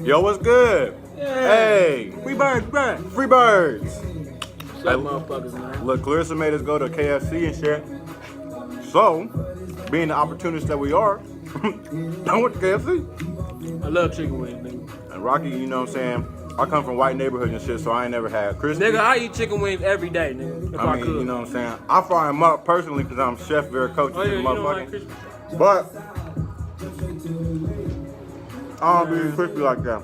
Yo, what's good? Hey, Free birds, bro. free birds. What's up, motherfuckers, man? Look, Clarissa made us go to KFC and shit. So, being the opportunists that we are, I went to KFC. I love chicken wings, nigga. And Rocky, you know what I'm saying? I come from white neighborhood and shit, so I ain't never had crispy. Nigga, I eat chicken wings every day, nigga. If I mean, could. you know what I'm saying? I fry them up personally because I'm Chef Viracocha Oh, yeah, you don't like motherfucker. crispy? But I don't be crispy like that.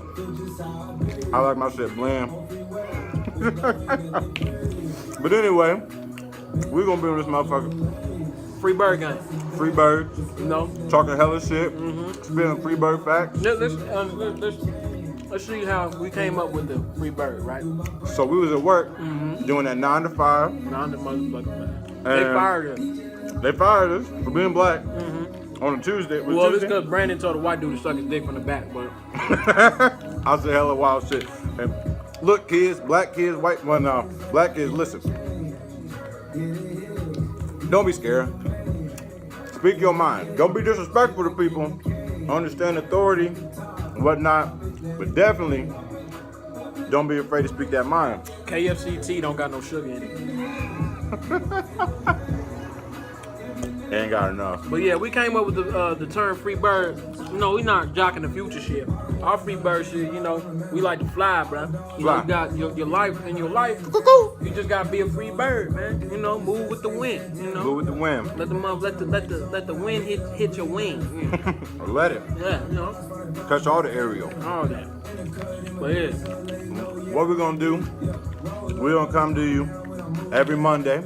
I like my shit bland. But anyway, we're gonna be on this motherfucker. Free bird game. Free birds, You know? talking hella shit, spitting free bird facts. Let's see how we came up with the free bird, right? So we was at work doing that 9 to 5. Now the motherfucker, man. They And fired us. They fired us for being black on a Tuesday. Well, it's because Brandon told the white dude to suck his dick from the back, but I said hella wild shit. And look, kids, black kids, white, well, no, black kids, listen. Don't be scared. Speak your mind. Don't be disrespectful to people. Understand authority and whatnot. But definitely, don't be afraid to speak that mind. KFC tea don't got no sugar in it. Ain't got enough. But yeah, we came up with the term free bird. You know, we not jocking the future shit. Our free bird shit, you know, we like to fly, bro. You know, you got your life in your life. You just gotta be a free bird, man. You know, move with the wind. You know, Move with the wind. let the wind hit your wing. You know? Or let it. Yeah, you know, Touch all the aerial. all that. But yeah, What we're gonna do, we're gonna come to you every Monday.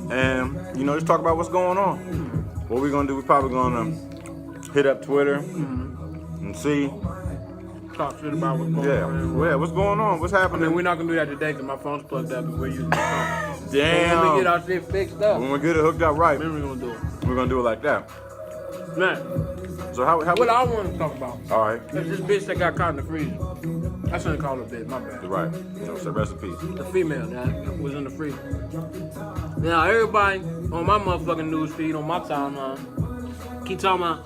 And, you know, just talk about what's going on. What we're gonna do, we're probably gonna hit up Twitter and see, talk shit about what's going on. yeah, what's going on, what's I happening. mean, we're not gonna do that today because my phone's plugged up and we're using the phone. When we get Damn. our shit fixed up, When we get it hooked up right, then we're gonna do it. we're gonna do it like that. Man, So how what I want to talk about all right, is this bitch that got caught in the freezer. I shouldn't call her a bitch, my bad. right. So say rest in peace. The female that was in the freezer. Now everybody on my motherfucking news feed, on my timeline, keep talking about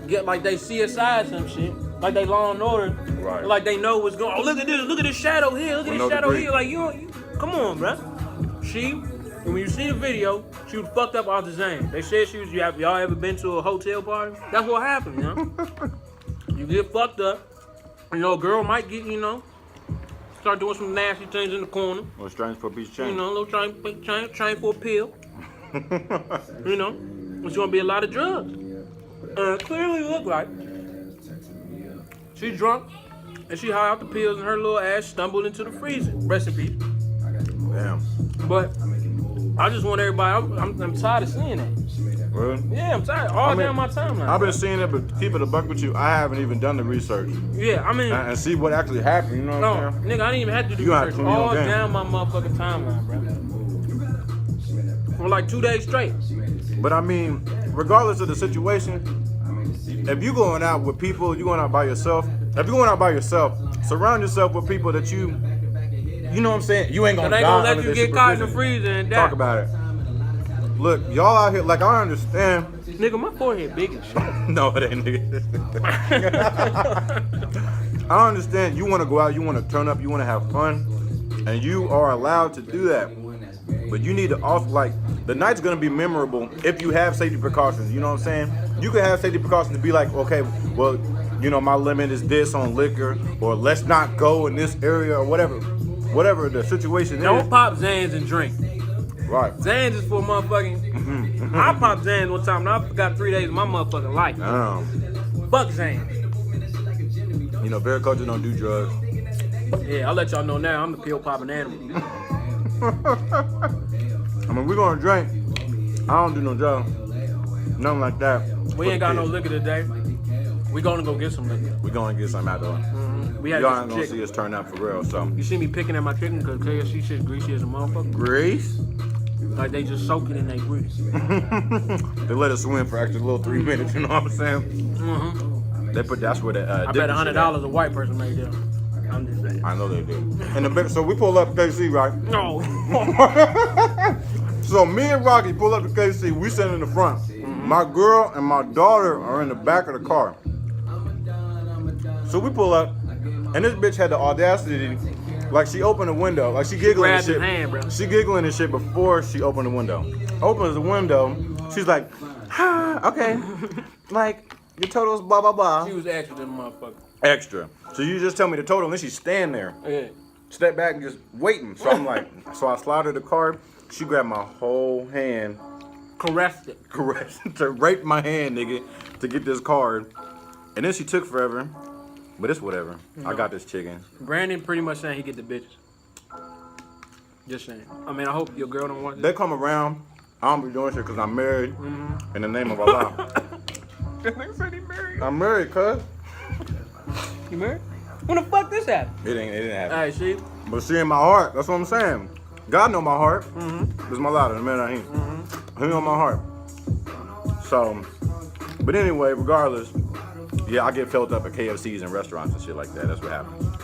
get like they CSI some shit, like they Law and Order, Right. like they know what's going. Oh, look at this shadow here, look at With this no shadow degree. here. Like you, come on, bruh. And when you see the video, she was fucked up off the Zane. They said she was. Y'all ever been to a hotel party? That's what happened, you know. You get fucked up. You know, a girl might get, you know, start doing some nasty things in the corner. Or strange for a piece of You change. know, a little trying for a pill. You know, it's gonna be a lot of drugs. Clearly look like she's drunk and she high out the pills and her little ass stumbled into the freezer. Rest in peace. Damn. But I just want everybody. I'm tired of seeing that. Really? Yeah, I'm tired. All down my timeline. I've been seeing it, but to keep it a buck with you, I haven't even done the research Yeah, I mean, and see what actually happened. You know what no, I'm saying? nigga, I didn't even have to do You gotta research. tune in on All game. down my motherfucking timeline, bro. For like 2 days straight. But I mean, regardless of the situation, if you're going out with people, you're going out by yourself. If you're going out by yourself, surround yourself with people that you know what I'm saying? You ain't gonna They die gonna let under you their get caught in the supervision. freezer and die. Talk about it. Look, y'all out here, like I understand. Nigga, my forehead big as shit. No, it ain't, nigga. I understand you want to go out, you want to turn up, you want to have fun, and you are allowed to do that. But you need to also, like, the night's gonna be memorable if you have safety precautions. You know what I'm saying? You can have safety precautions to be like, okay, well, you know, my limit is this on liquor, or let's not go in this area, or whatever the situation Don't is. pop Zans and drink. Right. Zans is for motherfucking. I popped Zans one time and I forgot 3 days of my motherfucking life. Fuck Zans. You know, Viracocha don't do drugs. Yeah, I'll let y'all know now. I'm the pill popping animal. I mean, we're gonna drink. I don't do no drugs. Nothing like that. We ain't got no liquor today. We gonna go get some liquor. We're gonna get some out of it. We had Y'all to ain't get gonna some see chicken. us turn out for real, so. You see me picking at my chicken because KFC shit greasy as a motherfucker. Grease? Like they just soak it in their grease. They let us swim for extra little 3 minutes, you know what I'm saying? They put, that's where the, I bet $100 a white person made them. I'm just saying. I know they did. And the big, so we pull up to KC, right? No. So me and Rocky pull up to KC, we sitting in the front. My girl and my daughter are in the back of the car. So we pull up, and this bitch had the audacity, like she opened the window, like she giggling and Grabbed his shit. hand, bro. She giggling and shit before she opened the window. Opens the window, she's like, okay, like your total's blah blah blah. She was extra than motherfucker. Extra. So you just tell me the total, and then she stand there, Yeah. step back and just waiting. So I'm like, so I slide her the card. She grabbed my whole hand, Caressed it. to rape my hand, nigga, to get this card. And then she took forever, but it's whatever. I got this chicken. Brandon pretty much saying he get the bitches. Just saying. I mean, I hope your girl don't want They this. come around, I don't be doing shit because I'm married in the name of Allah. That nigga said he married. I'm married, cuz. You married? When the fuck this happened? It didn't happen. Alright, see? But she in my heart, that's what I'm saying. God know my heart. It's my louder, the man I ain't. He know my heart. So, but anyway, regardless, yeah, I get filled up at KFCs and restaurants and shit like that. That's what happens.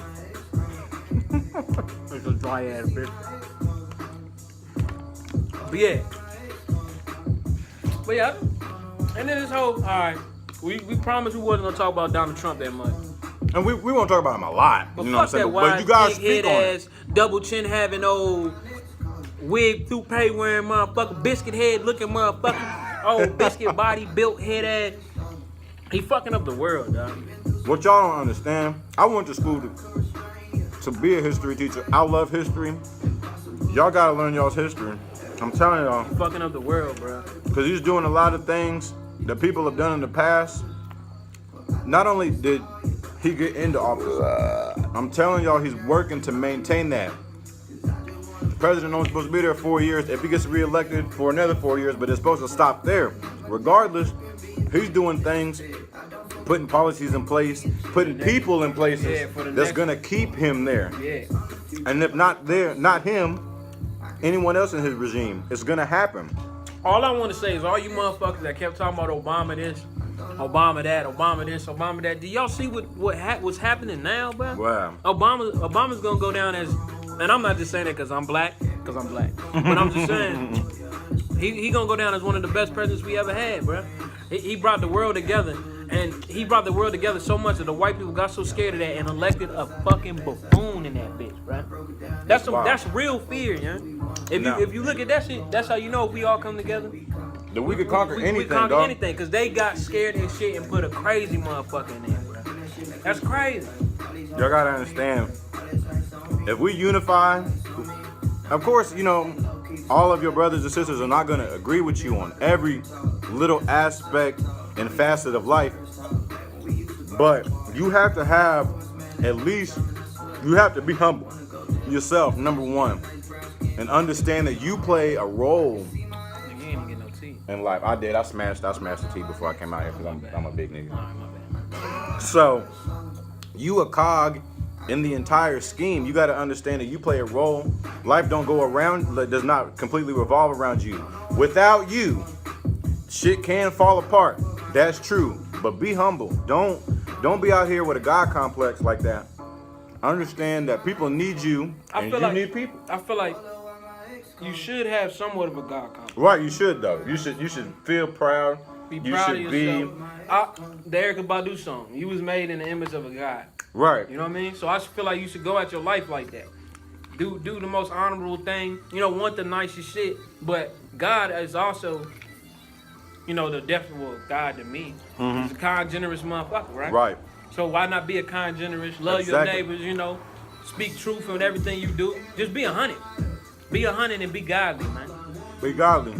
It's a dry ass bitch. But yeah. And then this whole, alright, we promised we wasn't gonna talk about Donald Trump that much. And we won't talk about him a lot. But You know what I'm fuck saying? that But wide you guys big speak head on it. ass, double chin having old wig toupee wearing motherfucker, biscuit head looking motherfucker, old biscuit body built head ass. He fucking up the world, dog. What y'all don't understand, I went to school to be a history teacher. I love history. Y'all gotta learn y'all's history. I'm telling y'all, Fucking up the world, bro. because he's doing a lot of things that people have done in the past. Not only did he get into office, I'm telling y'all he's working to maintain that. The president only supposed to be there 4 years. If he gets reelected for another 4 years, but it's supposed to stop there. Regardless, he's doing things, putting policies in place, putting people in places Yeah, for the that's next- gonna keep him there. Yeah. And if not there, not him, anyone else in his regime, it's gonna happen. All I want to say is all you motherfuckers that kept talking about Obama this, Obama that, Obama this, Obama that. Do y'all see what's happening now, bro? Wow. Obama's gonna go down as, and I'm not just saying it because I'm black, but I'm just saying he gonna go down as one of the best presidents we ever had, bro. He brought the world together, and he brought the world together so much that the white people got so scared of that and elected a fucking buffoon in that bitch, bro. That's Wow. that's real fear, yeah. If you look at that shit, that's how you know if we all come together. That we could conquer anything, we conquer dog. anything, because they got scared and shit and put a crazy motherfucker in there, bro. That's crazy. Y'all gotta understand, if we unify, of course, you know, all of your brothers and sisters are not gonna agree with you on every little aspect and facet of life, but you have to have, at least, you have to be humble yourself, number one, and understand that you play a role You ain't even get no tea. in life. I did. I smashed the tea before I came out here because I'm a big nigga. Alright, my bad. So, you a cog in the entire scheme. You got to understand that you play a role. Life don't go around, does not completely revolve around you. Without you, shit can fall apart. That's true. But be humble. Don't be out here with a God complex like that. Understand that people need you, and you need people. I feel like you should have somewhat of a God complex. Right, you should though. You should feel proud. Be You proud should of be yourself. The Erykah Badu song, you was made in the image of a God. right. You know what I mean? So I feel like you should go at your life like that. Do the most honorable thing. You know, want the nicest shit. But God is also, you know, the definition of God to me. He's a kind, generous motherfucker, right? Right. So why not be a kind, generous, love Exactly. your neighbors, you know, speak truth in everything you do. Just be 100. Be 100 and be godly, man. Be godly.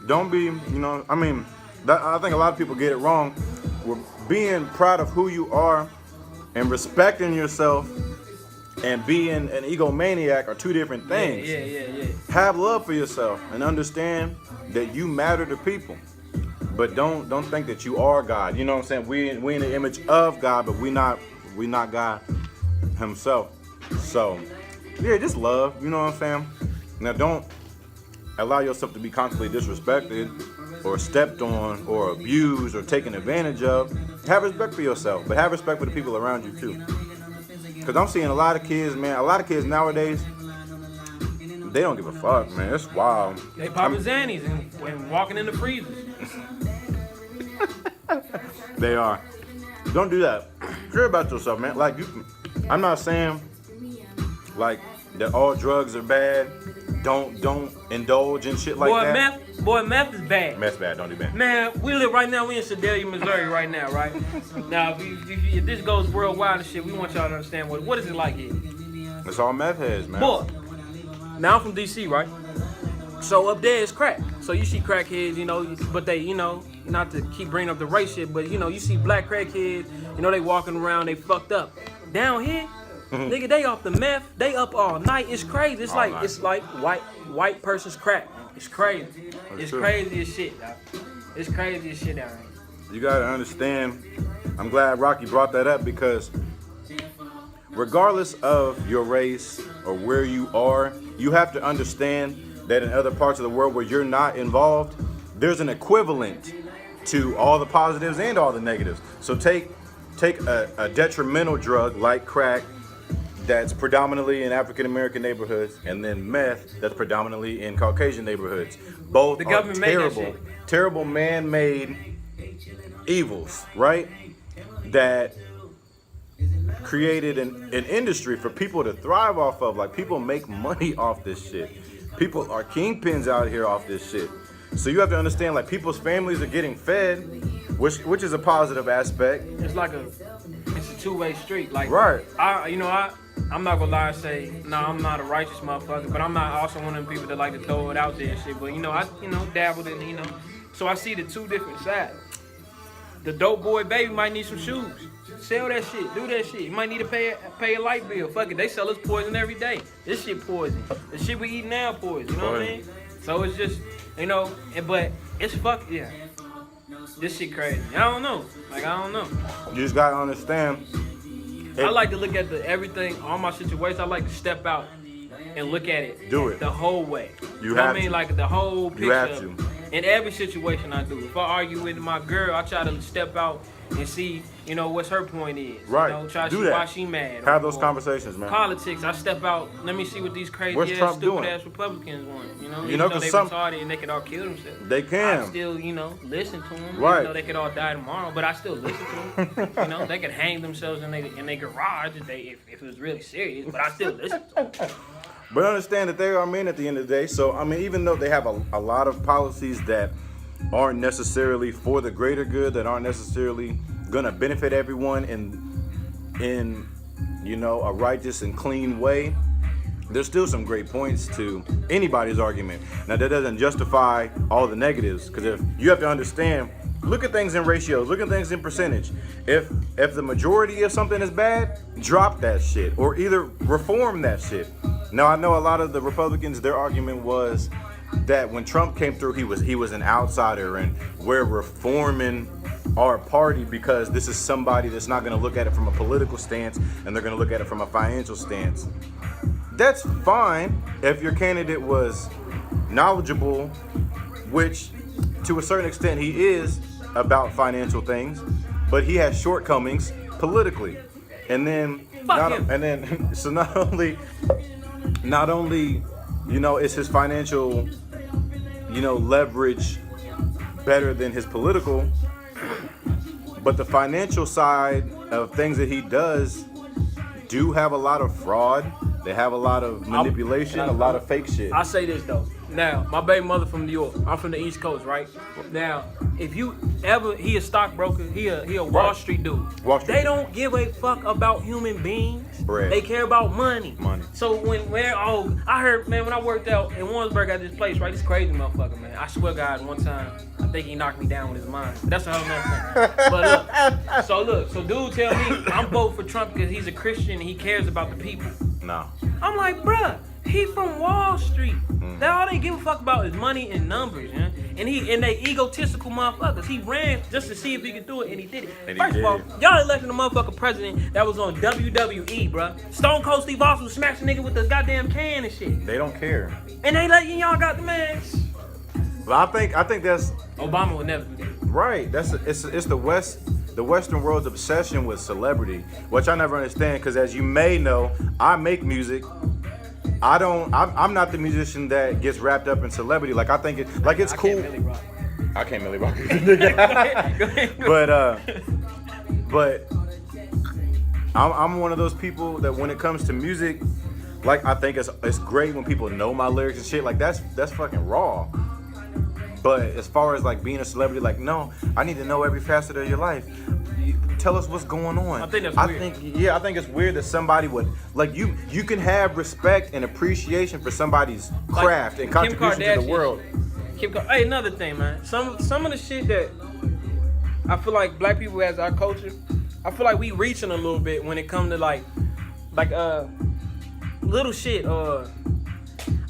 Don't be, you know, I mean, I think a lot of people get it wrong. We're being proud of who you are and respecting yourself and being an egomaniac are two different things. Yeah. Have love for yourself and understand that you matter to people. But don't think that you are God. You know what I'm saying? We in the image of God, but we not God himself. So, yeah, just love. You know what I'm saying? Now, don't allow yourself to be constantly disrespected or stepped on or abused or taken advantage of. Have respect for yourself, but have respect for the people around you too. Because I'm seeing a lot of kids, man, a lot of kids nowadays, they don't give a fuck, man. It's wild. They popping Xannies and walking in the freezers. They are. Don't do that. Sure about yourself, man. Like I'm not saying like that all drugs are bad. Don't indulge in shit like that. Meth is bad. Meth's bad. Don't do bad. Man, we live right now. We in Sedalia, Missouri, right now, right? Now, if this goes worldwide and shit, we want y'all to understand what is it like here. It's all meth heads, man. Boy, now I'm from DC, right? So up there is crack. So you see crackheads, you know, but they, you know, not to keep bringing up the race shit, but you know, you see black crackheads, you know, they walking around, they fucked up. Down here, nigga, they off the meth, they up all night. It's crazy. It's like white person's crack. It's crazy. It's crazy as shit, dog. It's crazy as shit down here. You gotta understand. I'm glad Rocky brought that up because regardless of your race or where you are, you have to understand that in other parts of the world where you're not involved, there's an equivalent to all the positives and all the negatives. So take a detrimental drug like crack that's predominantly in African American neighborhoods, and then meth that's predominantly in Caucasian neighborhoods. Both are terrible man-made evils, right? That created an industry for people to thrive off of. Like, people make money off this shit. People are kingpins out here off this shit. So you have to understand, like, people's families are getting fed, which is a positive aspect. It's like it's a two-way street. Like, right. I'm not gonna lie and say, no, I'm not a righteous motherfucker, but I'm not also one of them people that like to throw it out there and shit. But I dabbled in, so I see the two different sides. The dope boy baby might need some shoes. Sell that shit, do that shit. You might need to pay a light bill. Fuck it, they sell us poison every day. This shit poison. The shit we eat now poison. You know what I mean? So it's just, but it's yeah. This shit crazy. I don't know. You just gotta understand. I like to look at everything, all my situations. I like to step out and look at it. Do it the whole way. You have to. Like the whole picture. You have to. In every situation I do. If I argue with my girl, I try to step out and see, what's her point is. Right. Try to do see that. why she mad. Have those conversations, man. Politics, I step out. Let me see what these crazy ass, stupid ass Republicans want. Even though they retarded and they could all kill themselves. They can. I still, listen to them. Right. Even though they could all die tomorrow, but I still listen to them. They could hang themselves in their garage if it was really serious, but I still listen to them. But understand that they are men at the end of the day. So, even though they have a lot of policies that aren't necessarily for the greater good, that aren't necessarily gonna benefit everyone in a righteous and clean way, there's still some great points to anybody's argument. Now, that doesn't justify all the negatives, because if you have to understand, look at things in ratios, look at things in percentage. If the majority of something is bad, drop that shit or either reform that shit. Now, I know a lot of the Republicans, their argument was that when Trump came through, he was an outsider and we're reforming our party because this is somebody that's not going to look at it from a political stance and they're going to look at it from a financial stance. That's fine if your candidate was knowledgeable, which to a certain extent he is about financial things, but he has shortcomings politically. And then so not only is his financial leverage better than his political, but the financial side of things that he does do have a lot of fraud. They have a lot of manipulation, a lot of fake shit. I say this though. Now, my baby mother from New York. I'm from the East Coast, right? Now, if you ever, he a stockbroker, he a Wall Street dude. They don't give a fuck about human beings. Bread. They care about money. So I heard, man, when I worked out in Warrensburg at this place, right? This crazy motherfucker, man. I swear God, one time, I think he knocked me down with his mind. That's a whole nother thing. But so dude tell me I'm voting for Trump because he's a Christian and he cares about the people. No. I'm like, bruh, he from Wall Street. That all they give a fuck about is money and numbers, man. And they egotistical motherfuckers. He ran just to see if he could do it, and he did it. First of all, y'all elected a motherfucker president that was on WWE, bruh. Stone Cold Steve Austin was smashing nigga with the goddamn can and shit. They don't care. And they letting y'all got the man. Well, I think that's Obama would never do that. Right. It's the Western world's obsession with celebrity, which I never understand. Because as you may know, I make music. I'm not the musician that gets wrapped up in celebrity. Like, I think it's cool. I can't really rock. Go ahead. But I'm one of those people that when it comes to music, like I think it's great when people know my lyrics and shit. Like that's fucking raw. But as far as like being a celebrity, like no, I need to know every facet of your life. Tell us what's going on. I think that's weird. I think it's weird that somebody would like you can have respect and appreciation for somebody's craft and contribution to the world. Hey, another thing, man. Some of the shit that I feel like black people as our culture, I feel like we reaching a little bit when it comes to like little shit.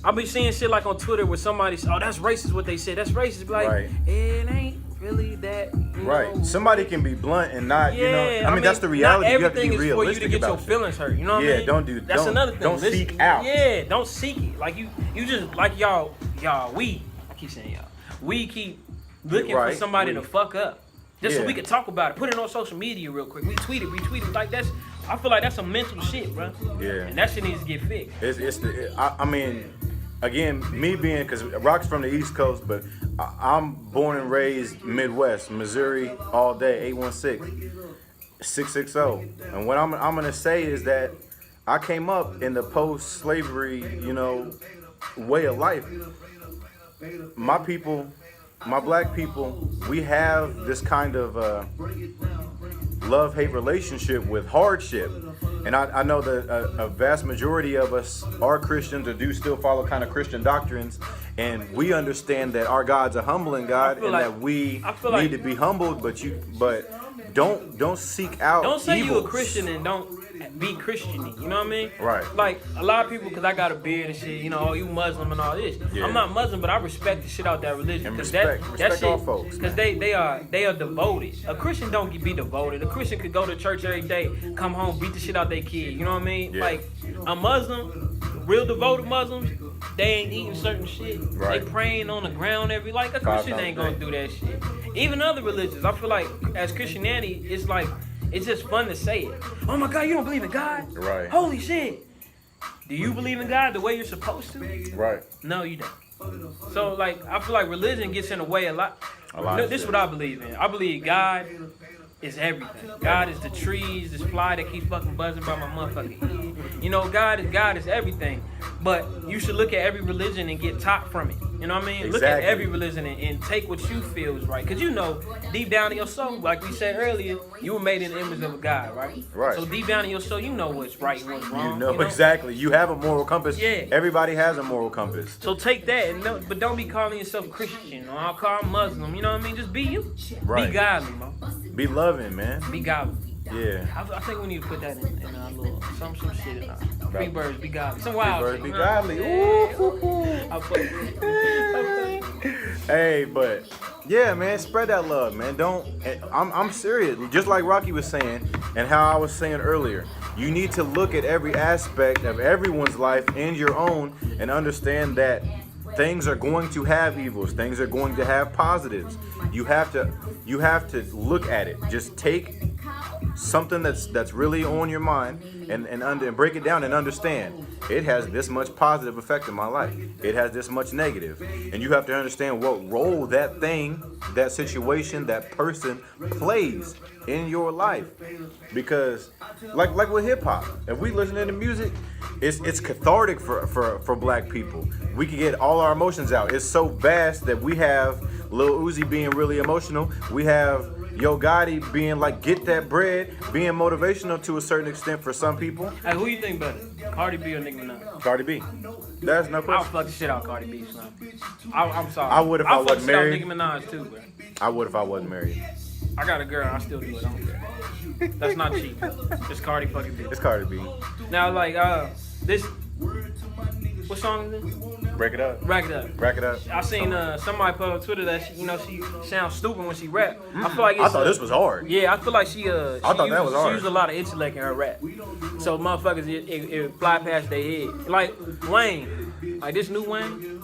I'll be seeing shit like on Twitter where somebody, oh, that's racist what they said. That's racist. Be like, right. It ain't really that. Right. Know. Somebody can be blunt and not, yeah, I mean, that's the reality. You have to be realistic everything is for you to get your feelings hurt. You know what I mean? Don't do. That's another thing. Don't seek out. Yeah, don't seek it. Like you just like y'all. I keep saying y'all. We keep looking for somebody to fuck up. Just so we can talk about it. Put it on social media real quick. Retweet it. Like I feel like that's some mental shit, bro. Yeah. And that shit needs to get fixed. I mean, again, me being, because Rock's from the East Coast, but I'm born and raised Midwest, Missouri, all day, 816-660. And what I'm gonna say is that I came up in the post-slavery, way of life. My people, my black people, we have this kind of love-hate relationship with hardship. And I know that a vast majority of us are Christians or do still follow kind of Christian doctrines. And we understand that our God's a humbling God and that we need to be humbled, but don't seek out Don't say evils. you a Christian and don't be Christian-y, you know what I mean? Right. Like, a lot of people, because I got a beard and shit, oh, you Muslim and all this. Yeah. I'm not Muslim, but I respect the shit out that religion. And respect all folks. Because they are devoted. A Christian don't be devoted. A Christian could go to church every day, come home, beat the shit out their kid, you know what I mean? Yeah. Like, a Muslim, real devoted Muslims, they ain't eating certain shit. Right. They praying on the ground a Christian ain't gonna do that shit. Even other religions, I feel like as Christianity, it's just fun to say it. Oh my God, you don't believe in God? Right. Holy shit. Do you believe in God the way you're supposed to? Right. No, you don't. So like, I feel like religion gets in the way a lot. This is what I believe in. I believe God is everything. God is the trees, this fly that keeps fucking buzzing by my motherfucking head. God is everything. But you should look at every religion and get taught from it. You know what I mean? Exactly. Look at every religion and take what you feel is right. Because deep down in your soul, like we said earlier, you were made in the image of a God, right? Right. So deep down in your soul, you know what's right and what's wrong. You know exactly. You have a moral compass. Yeah. Everybody has a moral compass. So take that, but don't be calling yourself Christian or I'll call Muslim. You know what I mean? Just be you. Right. Be godly, man. Be loving, man. Be godly. Yeah. I think we need to put that in our little some shit in our FREEBIRDS, be godly. Some wild FREEBIRDS, shit. be You know? godly. Ooh. I play. Hey, but yeah, man, spread that love, man. I'm serious. Just like Rocky was saying, and how I was saying earlier, you need to look at every aspect of everyone's life and your own, and understand that things are going to have evils. Things are going to have positives. You have to look at it. Just take something that's really on your mind and break it down and understand it has this much positive effect in my life. It has this much negative. And you have to understand what role that thing, that situation, that person plays in your life. Because like with hip hop, if we listen to music, it's cathartic for black people. We can get all our emotions out. It's so vast that we have Lil Uzi being really emotional. We have Yo Gotti being like, get that bread, being motivational to a certain extent for some people. Hey, who you think better? Cardi B or Nicki Minaj? Cardi B. That's no I'll question. fuck the shit out of Cardi B, son. I'm sorry. I would if I wasn't married. I'll fuck the shit out of Nicki Minaj too, bro. I would if I wasn't married. I got a girl, I still do it. I don't care. That's not cheap. It's Cardi fucking B. It's Cardi B. Now, like, this. What song is this? Break it up. Rack It Up. Rack it up. I seen somebody put on Twitter that she sounds stupid when she rap. I feel like it's, I thought this was hard. Yeah, I feel like she thought that was hard. She used a lot of intellect in her rap. So motherfuckers, it fly past their head. Like Wayne, like this new Wayne.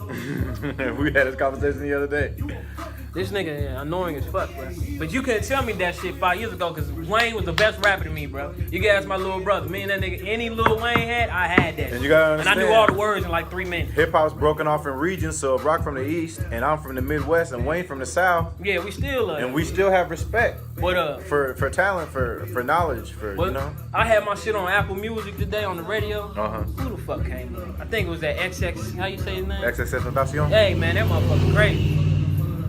We had this conversation the other day. This nigga annoying as fuck, bro. But you couldn't tell me that shit 5 years ago because Wayne was the best rapper to me, bro. You can ask my little brother. Me and that nigga, any Lil Wayne had, I had that. And you gotta understand. And I knew all the words in like 3 minutes. Hip hop's broken off in regions, so if Rock from the East and I'm from the Midwest and Wayne from the South. Yeah, we still and we still have respect. But for talent, for knowledge, for you know. I had my shit on Apple Music today on the radio. Uh-huh. Who the fuck came up? I think it was that XX. How you say his name? XXXTentacion. Hey man, that motherfucker crazy.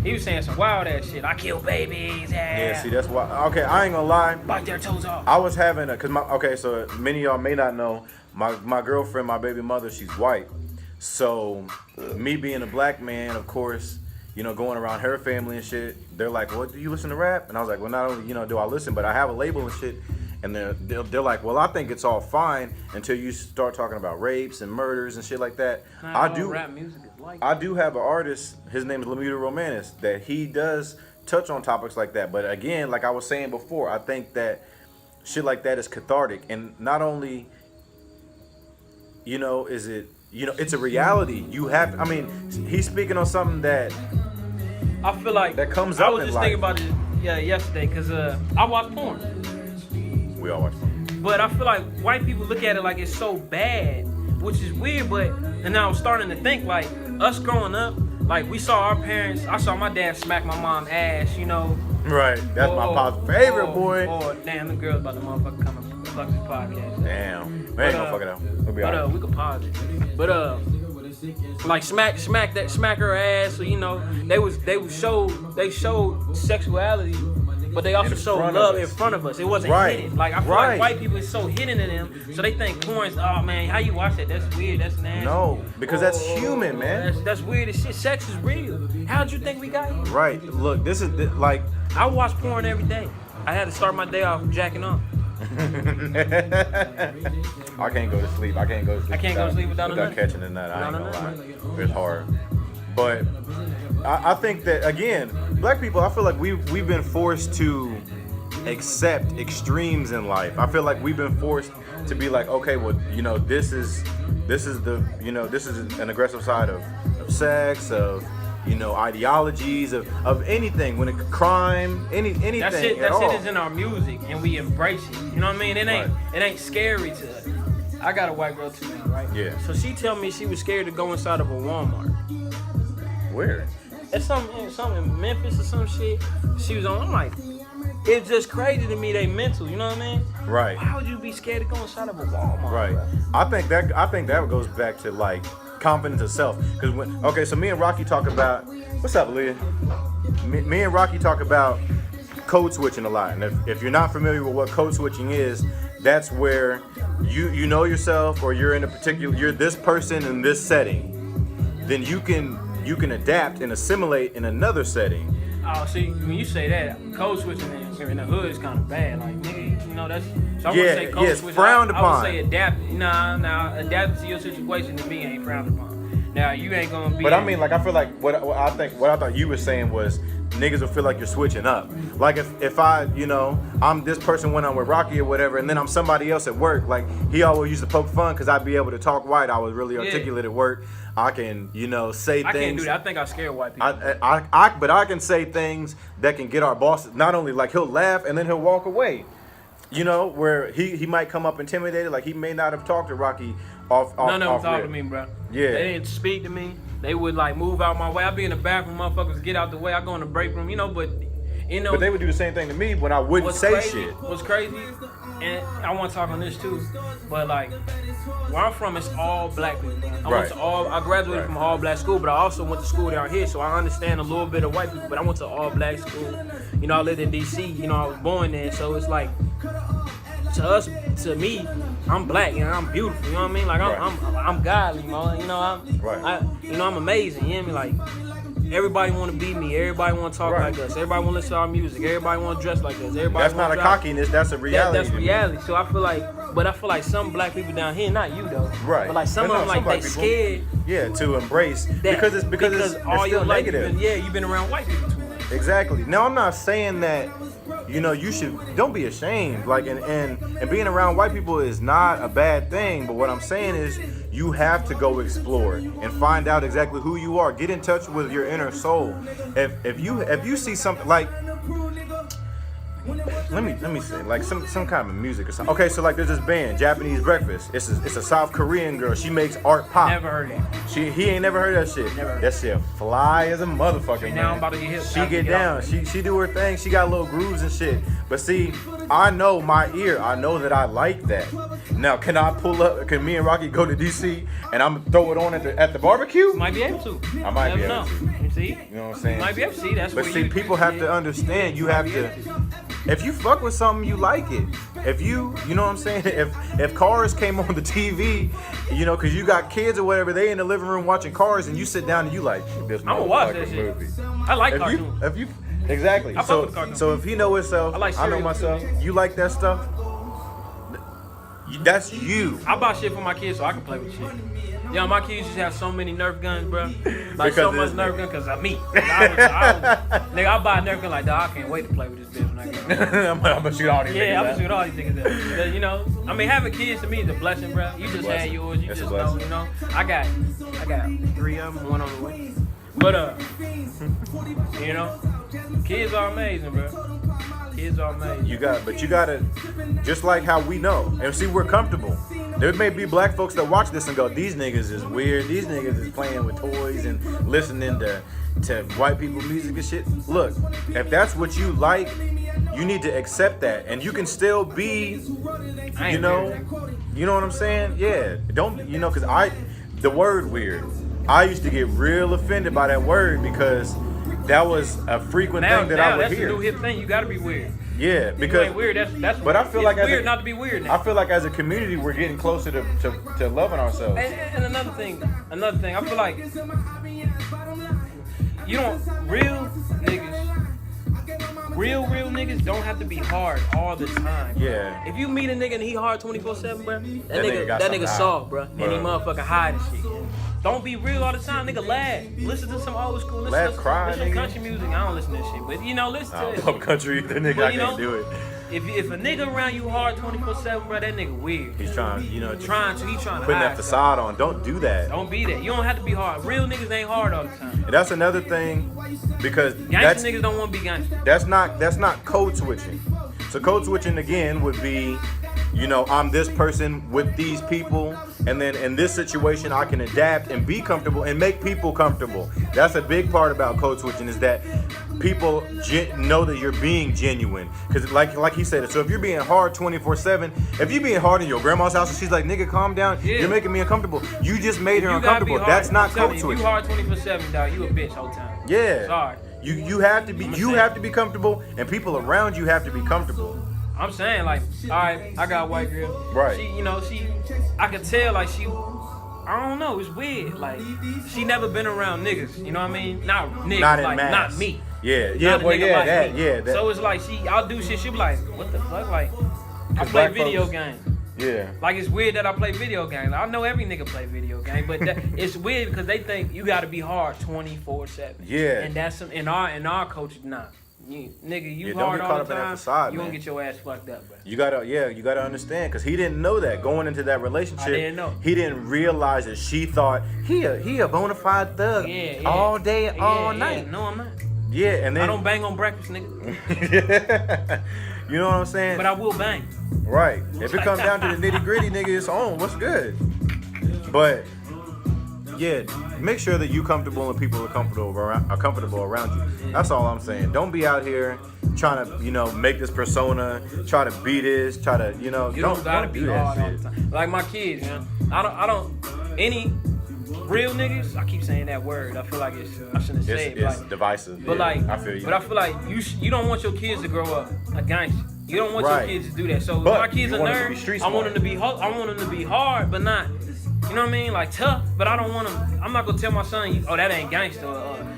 He was saying some wild ass shit. I kill babies. Yeah, see that's why. Okay, I ain't gonna lie. Bite their toes off. I was having so many of y'all may not know, my girlfriend, my baby mother, she's white. So me being a black man, of course, you know, going around her family and shit, they're like, "Well, do you listen to rap?" And I was like, "Well, not only, you know, do I listen, but I have a label and shit." And they're like, "Well, I think it's all fine until you start talking about rapes and murders and shit like that." I do rap music is like I do have an artist, his name is Lamuda Romanus, that he does touch on topics like that. But again, like I was saying before, I think that shit like that is cathartic. And not only, you know, is it, you know, it's a reality. You have, I mean, he's speaking on something that I feel like that comes up I was in just life. thinking about it yesterday because I watch porn. We all watch porn. But I feel like white people look at it like it's so bad, which is weird. And I was starting to think like us growing up, like we saw our parents. I saw my dad smack my mom's ass, you know. Right, that's my pop's favorite boy. Oh, damn, the girls about the motherfucker come and fuck this podcast. Damn, we ain't gonna fuck it out. We'll be alright. We could pause it. But like smack her ass. So you know, they showed sexuality. But they also showed love in front of us. It wasn't hidden. Like I feel like white people is so hidden in them, so they think porn's. Oh man, how you watch that? That's weird. That's nasty. No, because that's human, man. That's weird as shit. Sex is real. How'd you think we got here? Right. Look, this is like. I watch porn every day. I had to start my day off jacking off. I can't go to sleep. I can't go to sleep without catching a nut. I ain't gonna lie. It's hard. But I think that again, black people, I feel like we've been forced to accept extremes in life. I feel like we've been forced to be like, okay, well, you know, this is an aggressive side of sex, of, you know, ideologies, of anything, when it crime, anything. That shit is in our music and we embrace it. You know what I mean? It ain't scary to us. I got a white girl too, right? Yeah. So she tell me she was scared to go inside of a Walmart. Where? It's something in Memphis or some shit. She was on. I'm like, it's just crazy to me. They mental. You know what I mean? Right. Why would you be scared to go inside of a Walmart? Right. Bro? I think that goes back to like confidence of self. Because so me and Rocky talk about, what's up, Leah? Me and Rocky talk about code switching a lot. And if you're not familiar with what code switching is, that's where you know yourself, or you're this person in this setting. Then you can adapt and assimilate in another setting. Oh, see, when you say that, code switching in the hood is kind of bad. Like, nigga, you know, that's... So I wouldn't say code switching. It's frowned upon. I would say adapt. Nah, adapting to your situation to me ain't frowned upon. Now, you ain't gonna be... But I mean, like, I feel like what I thought you were saying was niggas will feel like you're switching up. Like, if I, you know, I'm this person when I'm with Rocky or whatever, and then I'm somebody else at work, like, he always used to poke fun because I'd be able to talk white. I was really articulate at work. I can, you know, say things. I can't do that. I think I scare white people. But I can say things that can get our boss, not only like he'll laugh and then he'll walk away. You know, where he might come up intimidated, like he may not have talked to Rocky off. None of them talk to me, bro. Yeah. They didn't speak to me. They would like move out my way. I'd be in the bathroom, motherfuckers get out the way. I go in the break room, you know, but they would do the same thing to me when I wouldn't say shit. What's crazy, and I want to talk on this too, but like where I'm from, it's all black people. I graduated from an all black school, but I also went to school down here, so I understand a little bit of white people. But I went to all black school. You know, I lived in DC. You know, I was born there, so it's like to me, I'm black and I'm beautiful. You know what I mean? Like I'm godly, man. You know, I'm amazing. You know what I mean? Like. Everybody want to be me. Everybody want to talk like us. Everybody want to listen to our music. Everybody want to dress like us. That's not a cockiness. That's a reality. That's reality. So I feel like some black people down here, not you though. Right. But like some of them, like they scared. Yeah, to embrace because it's all your life. negative. You've been around white people too much. Exactly. Now I'm not saying that you know, don't be ashamed. Like, and being around white people is not a bad thing. But what I'm saying is, you have to go explore and find out exactly who you are. Get in touch with your inner soul. If you see something like, let me say, like some kind of music or something. Okay, so like there's this band, Japanese Breakfast. It's a South Korean girl. She makes art pop. Never heard it. He ain't never heard that shit. Never. That shit fly as a motherfucker, man. Now I'm about to get hit. She get down. She do her thing. She got little grooves and shit. But see, I know my ear. I know that I like that. Now, can I pull up? Can me and Rocky go to DC and I'm gonna throw it on at the barbecue? Might be able to. I might be able know. to. You see? You know what I'm saying? Might be able to see. That's. But where see, people have to understand. You have to. If you fuck with something, you like it. If you know what I'm saying? If Cars came on the TV, you know, because you got kids or whatever, they in the living room watching Cars, and you sit down and you like, this I'm gonna watch that shit. movie. I like cartoons. If you exactly. I fuck with cartoons. So if he know himself, I like I know cereal. myself. You like that stuff. That's you. I buy shit for my kids so I can play with shit. Yeah, my kids just have so many Nerf guns, bro. Like Because so much Nerf gun because of me. Nigga, I buy a Nerf gun like, dog, I can't wait to play with this bitch when I get home. I'm gonna shoot all these niggas. Yeah, I'm out. gonna shoot all these niggas up. You know, I mean, having kids to me is a blessing, bro. You just had yours. You It's a just know, blessing. you know. I got 3 of them, 1 on the way. But you know, kids are amazing, bro. Kids are amazing. You gotta, just like how we know, and see, we're comfortable. There may be black folks that watch this and go, these niggas is weird. These niggas is playing with toys and listening to white people music and shit. Look, if that's what you like, you need to accept that, and you can still be, you know what I'm saying? Yeah, don't, you know, because the word weird, I used to get real offended by that word because that was a frequent thing that I would that's hear. a new hip thing. You gotta be weird. Yeah, You because ain't weird. That's. But I feel it's like as weird a- not to be weird now. I feel like as a community we're getting closer to loving ourselves. And another thing, I feel like you don't real niggas don't have to be hard all the time. Yeah. If you meet a nigga and he hard 24/7, bro, That nigga got that nigga something soft, bro, and he Bruh. motherfucking hide and shit. Don't be real all the time, nigga. Laugh. Listen to some old school. Laugh, cry, listen to nigga. country music. I don't listen to that shit, but you know, listen to I it. love country. The nigga, Well, I you can't know, do it. If a nigga around you hard 24/7, bro, that nigga weird. He's trying, you know, He trying to putting hide. that facade on. Don't do that. Don't be that. You don't have to be hard. Real niggas ain't hard all the time. And that's another thing, because Gangsta niggas don't want to be gangsta. that's not code switching. So code switching again would be, you know, I'm this person with these people, and then in this situation I can adapt and be comfortable and make people comfortable. That's a big part about code switching, is that people know that you're being genuine. Because like he said, so if you're being hard 24/7, if you're being hard in your grandma's house and she's like, nigga, calm down, Yeah. you're making me uncomfortable. You just made her You gotta be uncomfortable. hard. That's not I'm telling code you, switching. If you hard 24/7, dog, you a bitch whole time. Yeah. Sorry. You have to be comfortable, and people around you have to be comfortable. I'm saying, like, all right, I got a white girl. Right. I could tell, like, I don't know, it's weird. Like, she never been around niggas. You know what I mean? Not niggas, Not in like, mass. not me. Yeah, Not a well, nigga yeah, like that, me. yeah, that. So it's like, I'll do shit, she'll be like, what the fuck? Like, I 'Cause play black video folks- games. Yeah. Like, it's weird that I play video games. I know every nigga play video games, but it's weird because they think you got to be hard 24/7. Yeah. And that's in our culture, nah. Nigga, you Yeah, don't hard get all caught the up in that time, facade, you man. gonna get your ass fucked up, bro. You gotta understand, because he didn't know that going into that relationship. I didn't know. He didn't realize that she thought he a bona fide thug Yeah. all day, all Yeah. night. No, I'm not. Yeah, and then I don't bang on breakfast, nigga. You know what I'm saying? But I will bang. Right. If it comes down to the nitty gritty, nigga, it's on. What's good? But yeah, make sure that you comfortable and people are comfortable around you. That's all I'm saying. Don't be out here trying to, you know, make this persona, try to be this, try to, you know, You don't gotta be do that hard all shit. the time. Like my kids, man. I don't. Any real niggas. I keep saying that word. I feel like I shouldn't say it. It's Like, divisive. but yeah, like, I feel you. but I feel like you don't want your kids to grow up a gangster. You don't want Right. your kids to do that. So But my kids you are want them to be nerds. street I want smart. them to be I want them to be hard, but not. You know what I mean? Like tough, but I don't want them. I'm not gonna tell my son, oh, that ain't gangster.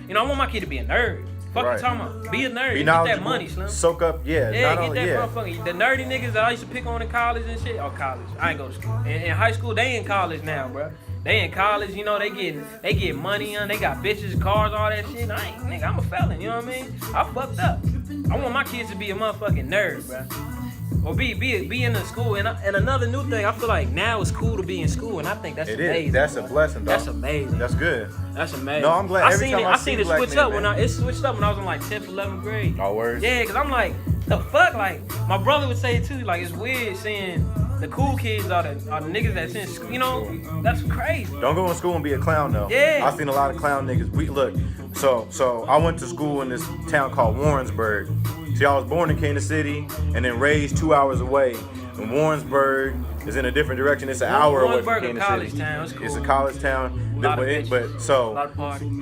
You know, I want my kid to be a nerd. Fuck Right. you talking about? Be a nerd. Be Get that knowledgeable, money, Slim. soak up, Yeah, not get only, that yeah. motherfucker. The nerdy niggas that I used to pick on in college and shit. Oh, college. I ain't go to school. In high school, they in college now, bro. They in college, you know, they get money, they got bitches, cars, all that shit. Nigga, I'm a felon, you know what I mean? I fucked up. I want my kids to be a motherfucking nerd, bro. Or be in the school. And another new thing, I feel like now it's cool to be in school, and I think that's amazing. It is. That's a blessing, dog. That's amazing. That's good. That's amazing. No, I'm glad. I seen it switch up when it switched up when I was in like 10th, 11th grade. Oh, words? Yeah, because I'm like, the fuck? Like, my brother would say it too, like, it's weird seeing the cool kids are the niggas that's in school, you know? That's crazy. Don't go in school and be a clown, though. Yeah. I've seen a lot of clown niggas. So I went to school in this town called Warrensburg. See, I was born in Kansas City and then raised 2 hours away. And Warrensburg is in a different direction. It's an hour away from Kansas college City. town. It's cool. It's a college town. A lot of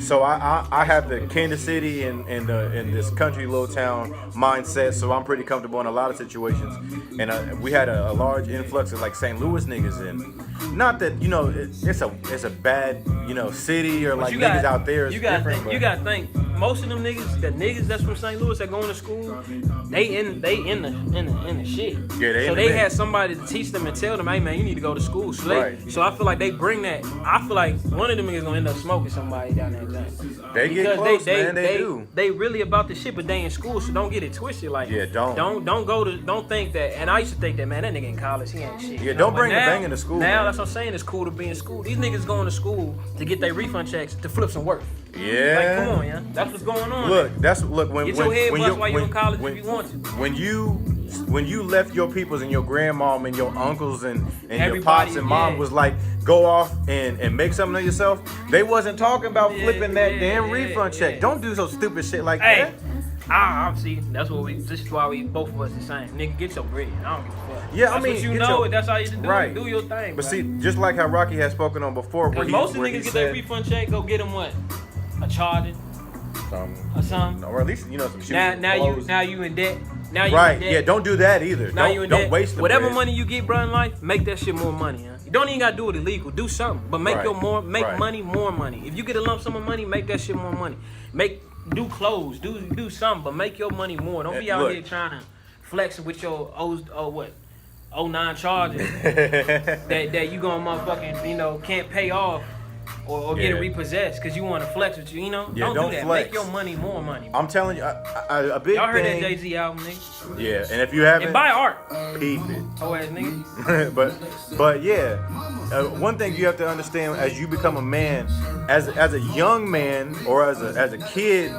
So I have the Kansas City and this country little town mindset. So I'm pretty comfortable in a lot of situations. And we had a large influx of like St. Louis niggas in. Not that, you know, it's a bad, you know, city or like niggas out there is different. You gotta think. Most of them niggas that's from St. Louis that going to school, they in the shit. Yeah, so they had somebody to teach them and tell them, hey man, you need to go to school. So I feel like they bring that. I feel like one of them niggas gonna end up smoking somebody down there. They get close, man. They do. They really about the shit, but they in school, so don't get it twisted. Like, yeah, don't think that. And I used to think that, man, that nigga in college, he ain't shit. Yeah, don't bring the bang into school. Now man. that's what I'm saying. It's cool to be in school. These niggas going to school to get their refund checks to flip some work. Yeah. Like, come on, yeah. That's what's going on. Look, when your head bust while you in college if you want to. When you left your peoples and your grandmom and your uncles and your pops and mom was like, go off and make something of yourself, they wasn't talking about flipping that damn refund check. Don't do so stupid shit like that. See, this is why we both of us the same. Nigga, get your bread. I don't give a fuck. Yeah, that's what you know, that's how you should do it. Do your thing. But see, just like how Rocky has spoken on before, because most of the niggas get their refund check, go get them what? A charger. Or something. Or at least, you know, some shoes. Now you in debt. Now you right, in debt. Yeah, don't do that either. Now don't waste the whatever bread. money you get, bro, in life, make that shit more money, huh? You don't even gotta do it illegal. Do something. But make money more money. If you get a lump sum of money, make that shit more money. Do clothes, do something, but make your money more. Don't be out here trying to flex with your 09 Chargers that you gonna motherfucking, you know, can't pay off or get it repossessed because you want to flex with you know. Yeah, don't do that. Flex. Make your money more money. I'm telling you, a big Y'all heard thing, that Jay-Z album, nigga? Yeah, and if you haven't, and buy art. Peep it. Oh ass nigga. but yeah, one thing you have to understand as you become a man, as a young man or as a kid,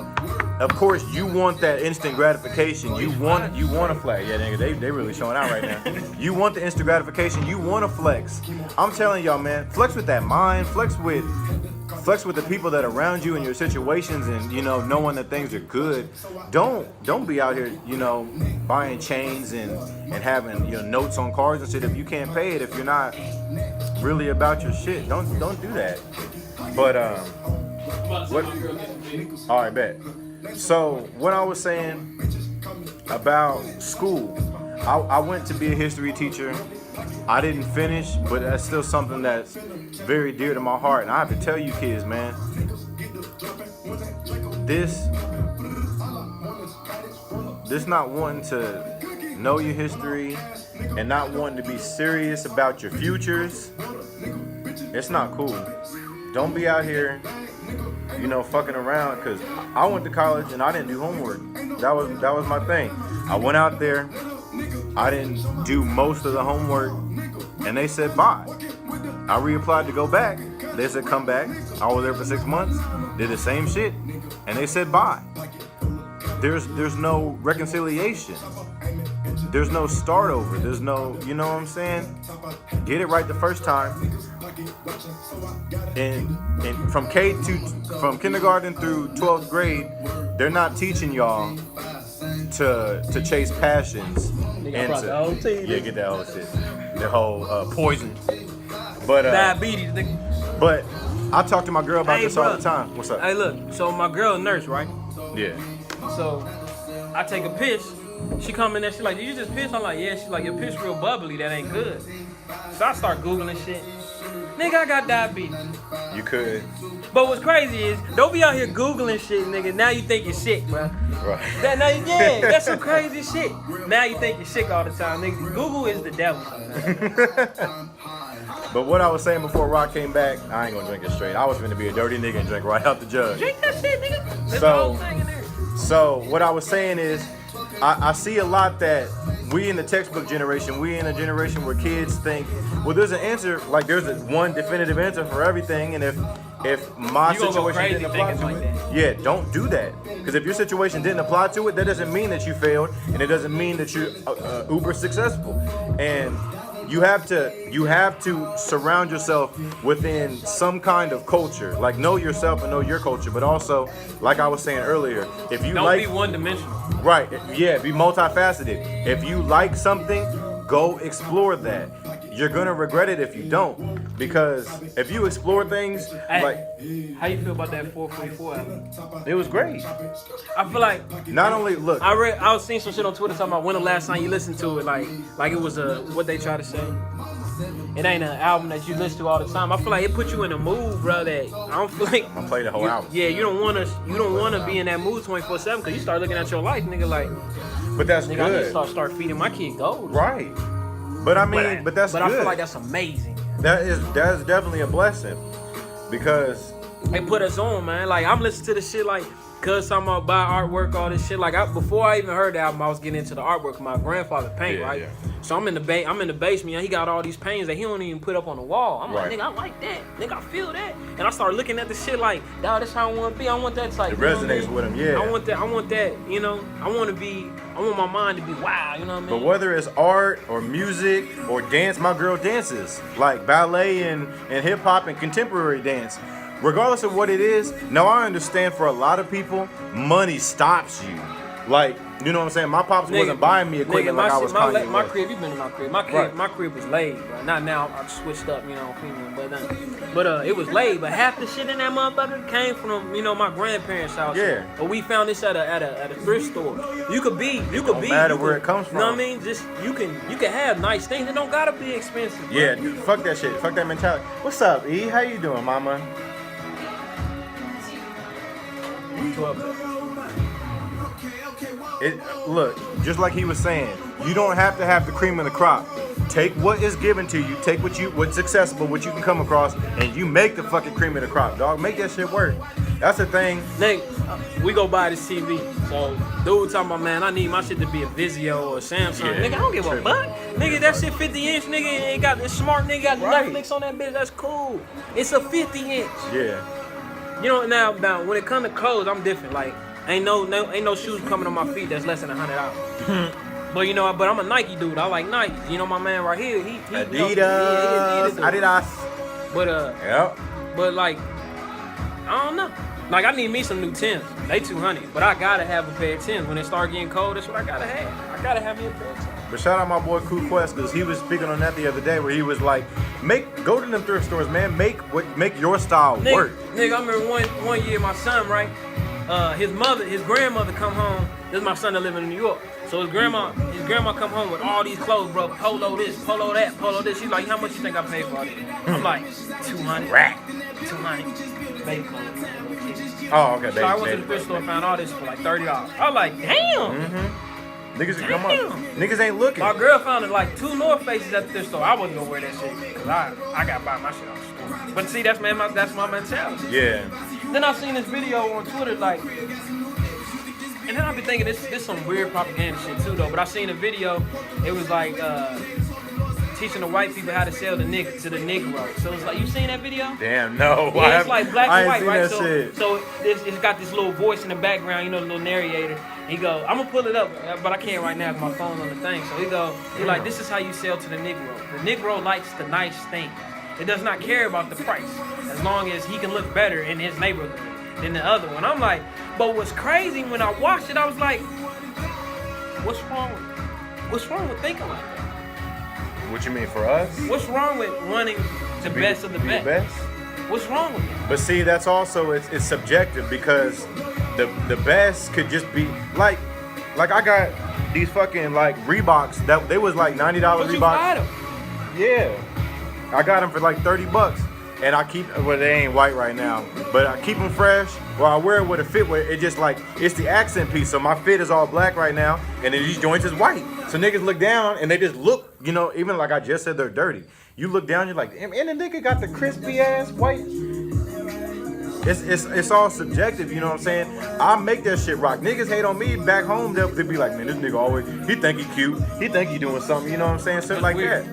of course you want that instant gratification. You want to flex. Yeah, nigga, they really showing out right now. You want the instant gratification. You want to flex. I'm telling y'all, man, flex with that mind. Flex with the people that are around you in your situations, and you know, knowing that things are good. Don't be out here, you know, buying chains and having, you know, notes on cars and shit if you can't pay it. If you're not really about your shit, don't do that. But all right, bet. So what I was saying about school, I went to be a history teacher. I didn't finish, but that's still something that's very dear to my heart. And I have to tell you kids, man, this not wanting to know your history and not wanting to be serious about your futures, it's not cool. Don't be out here, you know, fucking around, because I went to college and I didn't do homework. That was my thing. I went out there, I didn't do most of the homework, and they said bye. I reapplied to go back. They said come back. I was there for 6 months, did the same shit, and they said bye. There's no reconciliation. There's no start over. There's no, you know what I'm saying? Get it right the first time. And from kindergarten through 12th grade, they're not teaching y'all to chase passions and get that whole shit, the whole poison. But diabetes, nigga. But I talk to my girl about this all the time. What's up? Hey, look. So my girl a nurse, right? Yeah. So I take a piss. She come in there. She like, did you just piss? I'm like, yeah. She's like, your piss real bubbly. That ain't good. So I start googling shit. Nigga, I got diabetes. You could. But what's crazy is, don't be out here googling shit, nigga. Now you think you're sick, bro. Right. That's some crazy shit. Now you think you're sick all the time, nigga. Google is the devil. But what I was saying before Rock came back, I ain't gonna drink it straight. I was gonna be a dirty nigga and drink right out the jug. Drink that shit, nigga. There's the whole thing in there. So what I was saying is, I see a lot that we in the textbook generation, we in a generation where kids think, well, there's an answer, like there's one definitive answer for everything, and if my You gonna go situation crazy didn't apply thinking to like it, that. yeah, don't do that. Because if your situation didn't apply to it, that doesn't mean that you failed, and it doesn't mean that you're uber successful. And you have to surround yourself within some kind of culture. Like know yourself and know your culture, but also, like I was saying earlier, if you Don't be one-dimensional. right, yeah, be multifaceted. If you like something, go explore that. You're gonna regret it if you don't, because if you explore things, like How you feel about that 444 album? it was great. I feel like Not only look, I was seeing some shit on Twitter talking about when the last time you listened to it, like it was what they try to say. It ain't an album that you listen to all the time. I feel like it put you in a mood, bro. That I don't feel like I'm gonna play the whole album. Yeah, you don't wanna be in that mood 24/7 because you start looking at your life, nigga. Like, But that's nigga, I need to good, start feeding my kid gold. right? But I mean, but that's But good. I feel like that's amazing. That is definitely a blessing, because They put us on, man. Like I'm listening to the shit like cuz talking about buy artwork, all this shit. Like before I even heard the album, I was getting into the artwork. My grandfather paint, Yeah, right? yeah. So I'm in the basement, and he got all these paintings that he don't even put up on the wall. I'm Right. like, nigga, I like that. Nigga, I feel that. And I started looking at the shit like, dawg, that's how I want to be. I want that type. it you know what I resonates mean? with him. Yeah. I want that, you know. I want my mind to be wow, you know what I mean? But whether it's art or music or dance, my girl dances like ballet and hip hop and contemporary dance. Regardless of what it is, now I understand for a lot of people, money stops you. Like, you know what I'm saying? My pops wasn't buying me equipment like I was Kanye my West. crib, you been in my crib. Right. My crib was laid, bro. Not now, I switched up, you know, female, but it was laid. But half the shit in that motherfucker came from, you know, my grandparents' house. Yeah. But we found this at a thrift store. You could be. Don't matter where it comes from. You know what I mean? Just you can have nice things. It don't gotta be expensive. Bro. Yeah, dude, fuck that shit. Fuck that mentality. What's up, E? How you doing, mama? 12. Look, just like he was saying, you don't have to have the cream of the crop. Take what is given to you, take what's accessible, what you can come across, and you make the fucking cream of the crop, dog. Make that shit work. That's the thing. Nigga, we go buy this TV. So, dude talking about, man, I need my shit to be a Vizio or a Samsung. Yeah, nigga, I don't give a tripping. fuck. Nigga, that shit 50 inch, nigga, ain't got this smart nigga got Right. Netflix on that bitch. That's cool. It's a 50 inch. Yeah. You know, now when it come to clothes, I'm different. Like, ain't no shoes coming on my feet that's less than $100. But you know, but I'm a Nike dude. I like Nike. You know, my man right here, he Adidas. dude. Adidas. But Yep. But like, I don't know. Like I need me some new Timbs. They 200, but I gotta have a pair of Timbs. When it start getting cold, that's what I gotta have. I gotta have me a pair of Timbs. But shout out my boy Cool Quest, because he was speaking on that the other day, where he was like, go to them thrift stores, man. Make your style work. Nigga, I remember one year my son, right? His grandmother come home. This is my son that live in New York. So his grandma come home with all these clothes, bro. Polo this, polo that, polo this. She's like, how much you think I paid for all this? I'm like, 200. Rack. 200. Baby clothes. Oh, okay. So I went to the thrift store and found all this for like $30. I was like, damn. Niggas come up. Damn. Niggas ain't looking. My girl found it like 2 North Faces at the thrift store. I wasn't gonna wear that shit because I gotta buy my shit off the store. But see, that's my mentality. Yeah. Then I seen this video on Twitter, like, and then I be thinking this some weird propaganda shit too, though. But I seen a video. It was like teaching the white people how to sell to the Negro. So it's like, you seen that video? Damn, no. Yeah, it's like black and white, seen right? that So, shit. so it's got this little voice in the background, you know, the little narrator. He go, I'm gonna pull it up, but I can't right now because my phone's on the thing. So he like, this is how you sell to the Negro. The Negro likes the nice thing. It does not care about the price, as long as he can look better in his neighborhood than the other one. I'm like, but what's crazy, when I watched it, I was like, what's wrong with thinking like that? What you mean, for us? What's wrong with wanting the best of the Be best? What's wrong with that? But see, that's also it's subjective, because the best could just be like I got these fucking like Reeboks that they was like $90 But you buy Reeboks. them. Yeah, I got them for like $30, and I keep, well, they ain't white right now, but I keep them fresh, or I wear it with a fit where it just like, it's the accent piece. So my fit is all black right now, and then these joints is white. So niggas look down and they just look, you know, even like I just said, they're dirty. You look down, you're like, and the nigga got the crispy ass white. It's all subjective, you know what I'm saying? I make that shit rock. Niggas hate on me back home, they'll be like, man, this nigga always, he think he cute, he think he doing something, you know what I'm saying? Shit like that.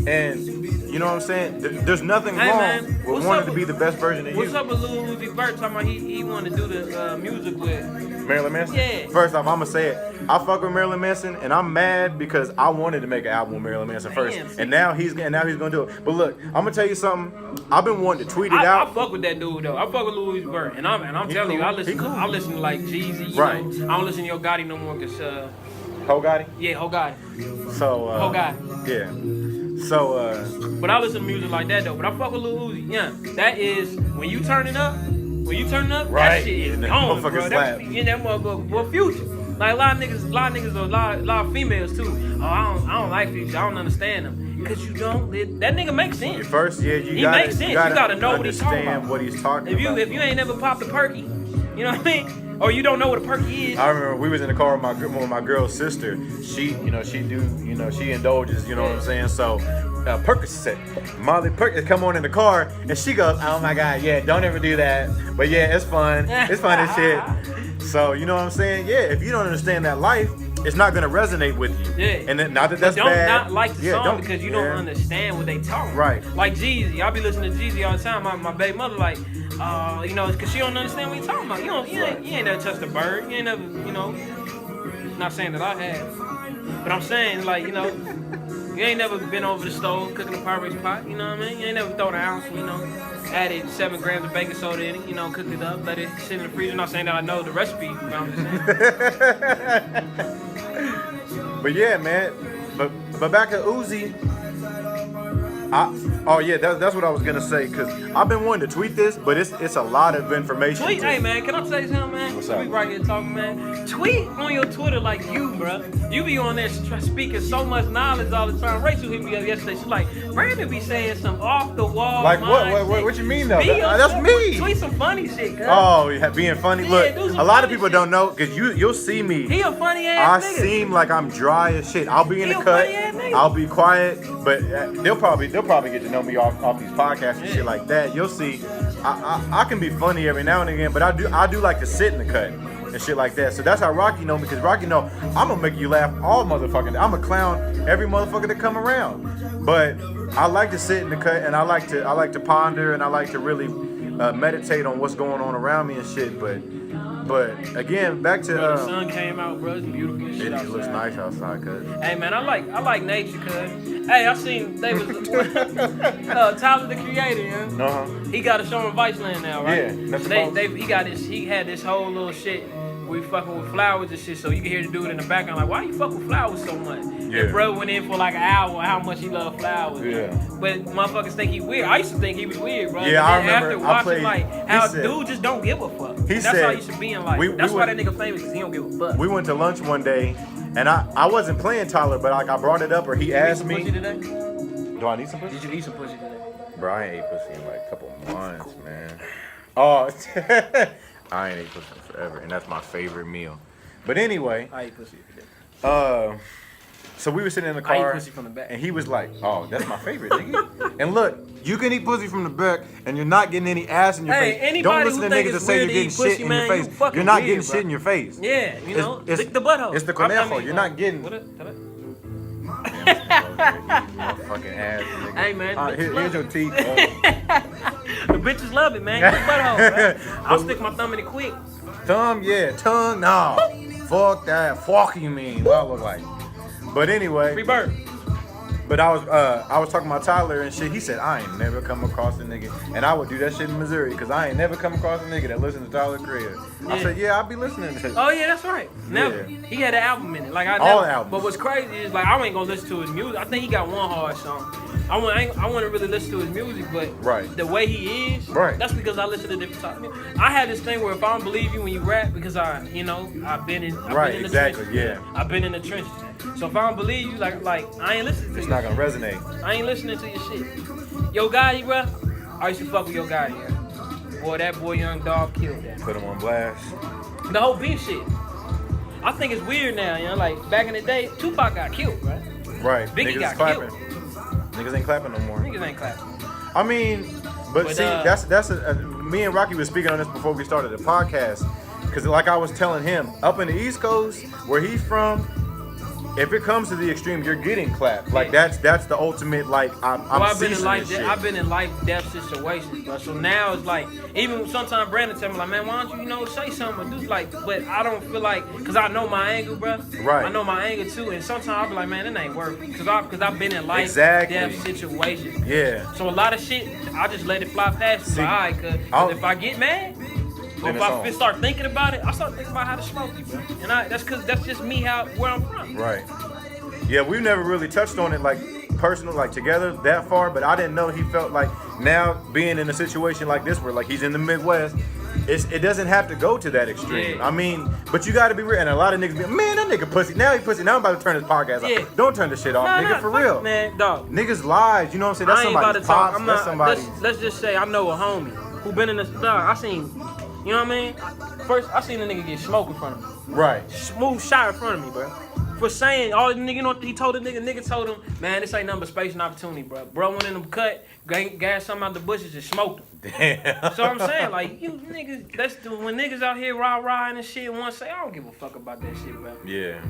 And you know what I'm saying? There's nothing wrong with wanting to be the best version of you. What's up with Lil Uzi Vert talking about he wanted to do the music with Marilyn Manson? Yeah. First off, I'm gonna say it. I fuck with Marilyn Manson, and I'm mad because I wanted to make an album with Marilyn Manson first, and now he's gonna do it. But look, I'm gonna tell you something. I've been wanting to tweet it out. I fuck with that dude though. I fuck with Lil Uzi Vert, and I'm telling you, I listen to like Jeezy. You know? I don't listen to Yo Gotti no more because Ho Gotti? Yeah, Ho Gotti. So Ho Gotti. Yeah. So but I listen to music like that though. But I fuck with Lil Uzi. Yeah, that is when you turn it up. That shit is gone, bro. That motherfucker for Future. Like a lot of niggas, a lot of females too. Oh, I don't like Future. I don't understand them. Cause you don't. That nigga makes sense. First, yeah, he makes sense. You gotta know what he's talking about. What he's talking about. If you ain't never popped a perky, you know what I mean? Or you don't know what a perky is. I remember we was in the car with my girl's sister. She indulges, you know what I'm saying? So Percocet, Molly Percocet come on in the car, and she goes, oh my God, yeah, don't ever do that. But yeah, it's fun. It's fun as shit. So, you know what I'm saying? Yeah, if you don't understand that life, it's not gonna resonate with you. Yeah. And then, not that that's bad. Don't not like the song because you don't understand what they talking. Right. Like Jeezy, I be listening to Jeezy all the time. My baby mother like, you know, because she don't understand what you talking about. You ain't never touched a bird. You ain't never, you know. Not saying that I have, but I'm saying like, you know, you ain't never been over the stove cooking a Pyrex pot. You know what I mean? You ain't never thrown an ounce. You know, added 7 grams of baking soda in it. You know, cooked it up, let it sit in the freezer. Not saying that I know the recipe. You know what I'm saying? But yeah, man. But back to Uzi. That's what I was gonna say, cause I've been wanting to tweet this, but it's a lot of information. Tweet, hey man, can I tell you something, man? What's up? We right here talking, man. Tweet on your Twitter like you, bro. You be on there speaking so much knowledge all the time. Rachel hit me up yesterday. She's like, Brandon be saying some off the wall. Like what you mean though? That's me. Tweet some funny shit, cuz. Oh, yeah, being funny. Look, a lot of people don't know, cause you'll see me. He a funny ass nigga. I seem like I'm dry as shit. I'll be in the cut. I'll be quiet, but they'll probably get to know me off these podcasts and shit like that. You'll see, I can be funny every now and again, but I do like to sit in the cut and shit like that. So that's how Rocky know me, because Rocky know I'm gonna make you laugh all motherfucking day. I'm a clown every motherfucker that come around. But I like to sit in the cut, and I like to ponder, and I like to really meditate on what's going on around me and shit. But again, back to the sun came out, bro. It's beautiful as shit outside. It looks nice outside, cuz. Hey man, I like nature, cuz. Hey, I seen they was Tyler the Creator, yeah. He got a show in Viceland now, right? Yeah. He had this whole little shit. We fucking with flowers and shit, so you can hear the dude in the background like, why you fuck with flowers so much? Yeah. And bro went in for like an hour how much he loved flowers. Yeah. But motherfuckers think he weird. I used to think he was weird, bro. Yeah, I remember. After watching like how dude just don't give a fuck. That's how you should be in life. That's why that nigga famous, because he don't give a fuck. We went to lunch one day, and I wasn't playing Tyler, but like I brought it up, or he asked me. Pussy today? Do I need some pussy? Did you eat some pussy today? Bro, I ain't ate pussy in like a couple months, man. Oh, I ain't ate pussy forever, and that's my favorite meal. But anyway, I ate pussy today. So we were sitting in the car, I eat pussy from the back. And he was like, "Oh, that's my favorite, nigga." And look, you can eat pussy from the back, and you're not getting any ass in your face. Don't listen to niggas that say you're getting shit in your face. You're not getting shit in your face. Yeah, you know, lick the butthole. It's the conejo. You're not getting. Fucking ass, nigga. Hey man, here's your teeth. The bitches love it, man. Get the butthole, bro. I'll stick my thumb in it quick. Thumb, yeah. Tongue, no. Fuck that. Fuck you mean. What I look like. But anyway. Free bird. But I was talking about Tyler and shit. He said, I ain't never come across a nigga. And I would do that shit in Missouri, because I ain't never come across a nigga that listens to Tyler Creator. Yeah. I said, yeah, I'll be listening to this. Oh, yeah, that's right. Never. Yeah. He had an album in it. Like, all albums. But what's crazy is, like, I ain't gonna listen to his music. I think he got one hard song. I want to really listen to his music, but the way he is, that's because I listen to different types of music. I had this thing where if I don't believe you when you rap, because I've been in the trenches. Yeah. I've been in the trenches. So if I don't believe you, like I ain't listening to you. It's not gonna resonate. I ain't listening to your shit. Yo, Gotti, bro, I used to fuck with your guy, yeah. Boy, that boy Young Dog killed that. Put him on blast. The whole beef shit. I think it's weird now, you know. Like back in the day, Tupac got killed, right? Right. Biggie Niggas got clapping. killed. Niggas ain't clapping no more. Niggas ain't clapping. I mean, but see, me and Rocky was speaking on this before we started the podcast. Because like I was telling him, up in the East Coast, where he's from, if it comes to the extreme, you're getting clapped. Like that's the ultimate. Like I'm ceasing this shit. I've been in life death situations, bro. So now it's like, even sometimes Brandon tell me like, man, why don't you say something or do like? But I don't feel like, cause I know my angle, bro. Right. I know my angle too, and sometimes I'll be like, man, it ain't worth it, cause I've been in life Exactly. death situations. Yeah. So a lot of shit, I just let it fly past. See, Like, all right, cause if I get mad. Or if I start thinking about it, I start thinking about how to smoke you, bro. And that's just me where I'm from. Right. Yeah, we've never really touched on it like personal, like together that far, but I didn't know he felt like now being in a situation like this where like he's in the Midwest, it doesn't have to go to that extreme. Yeah. I mean, but you gotta be real, and a lot of niggas be, man, that nigga pussy. Now he pussy. Now I'm about to turn his podcast Yeah. off. Don't turn this shit off, nigga, for real. Man, dog. Niggas lies, you know what I'm saying? That's I ain't about to somebody's talk. pops, that's somebody's. Let's just say I know a homie who been in this. Dog, I seen, you know what I mean? First, I seen a nigga get smoked in front of me. Right. Smooth shot in front of me, bro. For saying all the nigga, you know what he told the nigga told him, man, this ain't nothing but space and opportunity, bro. Bro went in them cut, gas something out the bushes and smoked him. Damn. So I'm saying, like, you niggas, when niggas out here rah and shit and want to say, I don't give a fuck about that shit, bro. Yeah.